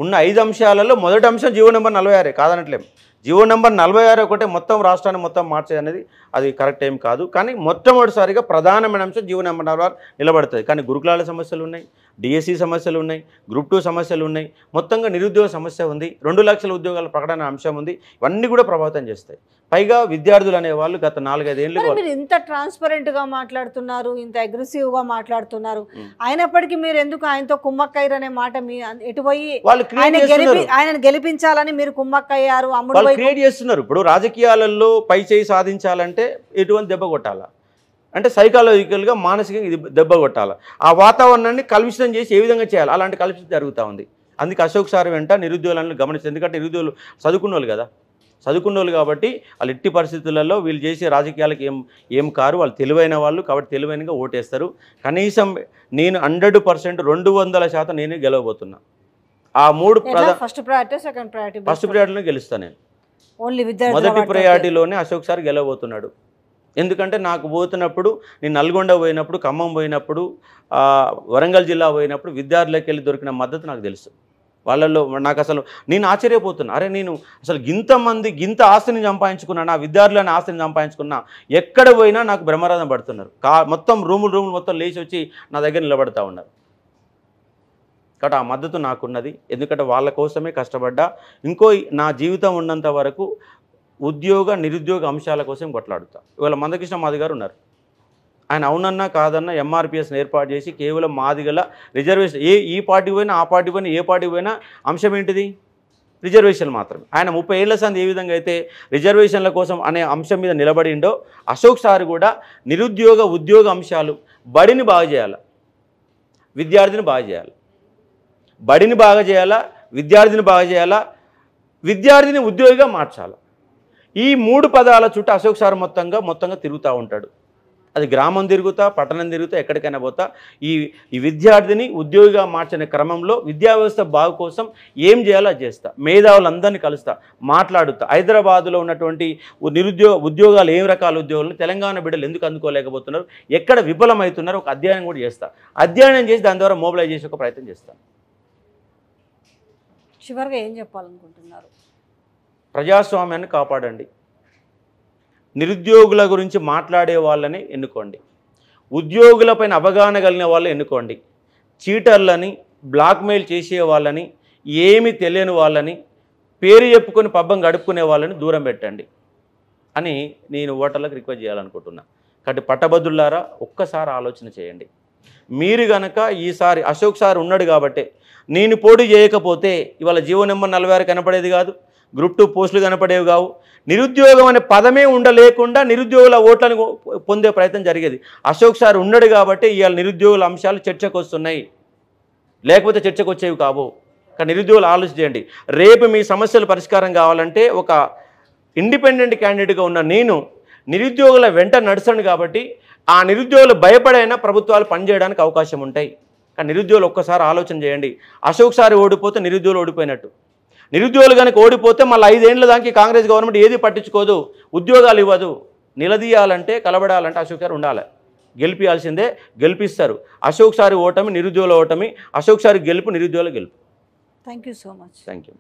ఉన్న 5 అంశాలలో మొదటి అంశం జీవో నెంబర్ 46 కాదనట్లేం. జీవో నెంబర్ 46 ఒకటే మొత్తం రాష్ట్రాన్ని మొత్తం మార్చేది అనేది అది కరెక్ట్ ఏం కాదు. కానీ మొట్టమొదటిసారిగా ప్రధానమైన అంశం జీవో నెంబర్ 46 నిలబడుతుంది. కానీ గురుకులాల సమస్యలు ఉన్నాయి, DSC సమస్యలు ఉన్నాయి, గ్రూప్ 2 సమస్యలు ఉన్నాయి, మొత్తంగా నిరుద్యోగ సమస్య ఉంది, 2 లక్షల ఉద్యోగాల ప్రకటన అంశం ఉంది. ఇవన్నీ కూడా ప్రభావితం చేస్తాయి. పైగా విద్యార్థులు అనేవాళ్ళు గత 4-5 ఏళ్ళు మీరు ఇంత ట్రాన్స్పరెంట్గా మాట్లాడుతున్నారు, ఇంత అగ్రెసివ్గా మాట్లాడుతున్నారు, అయినప్పటికీ మీరు ఎందుకు ఆయనతో కుమ్మక్కయ్యారు అనే మాట మీ ఎటుపోయి ఆయనను గెలిపించాలని మీరు కుమ్మక్కయ్యారు, అమ్ముడు క్రియేట్ చేస్తున్నారు. ఇప్పుడు రాజకీయాలలో పై చేయి సాధించాలంటే ఎటువంటి దెబ్బ కొట్టాలా అంటే సైకాలజికల్గా, మానసికంగా ఇది దెబ్బ కొట్టాలి. ఆ వాతావరణాన్ని కలుషితం చేసి ఏ విధంగా చేయాలి, అలాంటి కలుషితం జరుగుతూ ఉంది. అందుకే అశోక్ సార్ వెంట నిరుద్యోగులను గమనిస్తుంది. ఎందుకంటే నిరుద్యోగులు చదువుకున్న వాళ్ళు కదా, చదువుకున్న వాళ్ళు కాబట్టి వాళ్ళు ఎట్టి పరిస్థితులలో వీళ్ళు చేసే రాజకీయాలకు ఏం కారు, వాళ్ళు తెలివైన వాళ్ళు కాబట్టి తెలివైనగా ఓటేస్తారు. కనీసం నేను 100% 200% నేనే గెలవబోతున్నా. ఆ 3 ఫస్ట్ ప్రయారిటీలో గెలుస్తాను నేను. మొదటి ప్రయారిటీలోనే అశోక్ సార్ గెలవబోతున్నాడు. ఎందుకంటే నాకు పోతున్నప్పుడు నేను నల్గొండ పోయినప్పుడు, ఖమ్మం పోయినప్పుడు, వరంగల్ జిల్లా పోయినప్పుడు విద్యార్థులకు వెళ్ళి దొరికిన మద్దతు నాకు తెలుసు. వాళ్ళల్లో నాకు అసలు నేను ఆశ్చర్యపోతున్నా, అరే నేను అసలు గింత ఆస్తిని సంపాదించుకున్నా, నా విద్యార్థులని ఆస్తిని సంపాదించుకున్నా, ఎక్కడ పోయినా నాకు బ్రహ్మరథం పడుతున్నారు. మొత్తం రూములు మొత్తం లేచి వచ్చి నా దగ్గర నిలబడతా ఉన్నారు. కాబట్టి ఆ మద్దతు నాకున్నది. ఎందుకంటే వాళ్ళ కోసమే కష్టపడ్డా. నా జీవితం ఉన్నంత వరకు నిరుద్యోగ అంశాల కోసం కొట్లాడుతా. ఇవాళ మందకృష్ణ మాదిగ గారు ఉన్నారు. ఆయన అవునన్నా కాదన్నా ఎంఆర్పిఎస్ని ఏర్పాటు చేసి కేవలం మాదిగల రిజర్వేషన్, ఈ పార్టీ పోయినా ఆ పార్టీ పోయినా ఏ పార్టీ పోయినా అంశం ఏంటిది? రిజర్వేషన్లు మాత్రమే. ఆయన 30 ఏళ్ల సంది ఏ విధంగా అయితే రిజర్వేషన్ల కోసం అనే అంశం మీద నిలబడిండో, అశోక్ సార్ కూడా ఉద్యోగ అంశాలు, బడిని బాగా చేయాలి, విద్యార్థిని బాగా చేయాలి, బడిని బాగా చేయాలా, విద్యార్థిని బాగా చేయాలా, విద్యార్థిని ఉద్యోగిగా మార్చాలి. ఈ 3 పదాల చుట్టూ అశోక్ సార్ మొత్తంగా తిరుగుతూ ఉంటాడు. అది గ్రామం తిరుగుతా, పట్టణం తిరుగుతా, ఎక్కడికైనా పోతా ఈ విద్యార్థిని ఉద్యోగిగా మార్చిన క్రమంలో విద్యా వ్యవస్థ బాగు కోసం ఏం చేయాలో అది చేస్తా. మేధావులందరినీ కలుస్తా, మాట్లాడుతా. హైదరాబాదులో ఉన్నటువంటి ఉద్యోగాలు, ఏం రకాల ఉద్యోగాలు తెలంగాణ బిడ్డలు ఎందుకు అందుకోలేకపోతున్నారు, ఎక్కడ విఫలమవుతున్నారు, ఒక అధ్యయనం కూడా చేస్తా. అధ్యయనం చేసి దాని ద్వారా మొబిలైజ్ చేసే ఒక ప్రయత్నం చేస్తాను. చివరిగా ఏం చెప్పాలనుకుంటున్నారు? ప్రజాస్వామ్యాన్ని కాపాడండి. నిరుద్యోగుల గురించి మాట్లాడే వాళ్ళని ఎన్నుకోండి. ఉద్యోగులపైన అవగాహన కలిగిన వాళ్ళని ఎన్నుకోండి. చీటర్లని, బ్లాక్మెయిల్ చేసే వాళ్ళని, ఏమీ తెలియని వాళ్ళని, పేరు చెప్పుకొని పబ్బం గడుపుకునే వాళ్ళని దూరం పెట్టండి అని నేను ఓటర్లకు రిక్వెస్ట్ చేయాలనుకుంటున్నా. కాబట్టి పట్టభద్రులారా, ఒక్కసారి ఆలోచన చేయండి. మీరు కనుక ఈసారి అశోక్ సార్ ఉన్నాడు కాబట్టి, నేను పోటీ చేయకపోతే ఇవాళ జీవో నెంబర్ 46 కనపడేది కాదు, గ్రూప్ 2 పోస్టులు కనపడేవి కావు, నిరుద్యోగం అనే పదమే ఉండలేకుండా నిరుద్యోగుల ఓట్లను పొందే ప్రయత్నం జరిగేది. అశోక్ సార్ ఉన్నాడు కాబట్టి ఇవాళ నిరుద్యోగుల అంశాలు చర్చకు వస్తున్నాయి, లేకపోతే చర్చకు వచ్చేవి కావు. కానీ నిరుద్యోగులు ఆలోచన చేయండి. రేపు మీ సమస్యలు పరిష్కారం కావాలంటే ఒక ఇండిపెండెంట్ క్యాండిడేట్గా ఉన్న నేను నిరుద్యోగుల వెంట నడుస్తాను. కాబట్టి ఆ నిరుద్యోగులు భయపడైనా ప్రభుత్వాలు పనిచేయడానికి అవకాశం ఉంటాయి. కానీ నిరుద్యోగులు ఒక్కసారి ఆలోచన చేయండి. అశోక్ సార్ ఓడిపోతే నిరుద్యోగులు ఓడిపోయినట్టు. నిరుద్యోగులు కనుక ఓడిపోతే మళ్ళీ 5 ఏళ్ల దానికి కాంగ్రెస్ గవర్నమెంట్ ఏది పట్టించుకోదు, ఉద్యోగాలు ఇవ్వదు. నిలదీయాలంటే, కలబడాలంటే అశోక్ సార్ ఉండాలి. గెలిపించాల్సిందే, గెలిపిస్తారు. అశోక్ సార్ ఓటమి నిరుద్యోగుల ఓటమి, అశోక్ సార్ గెలుపు నిరుద్యోగుల గెలుపు. Thank you so much. Thank you.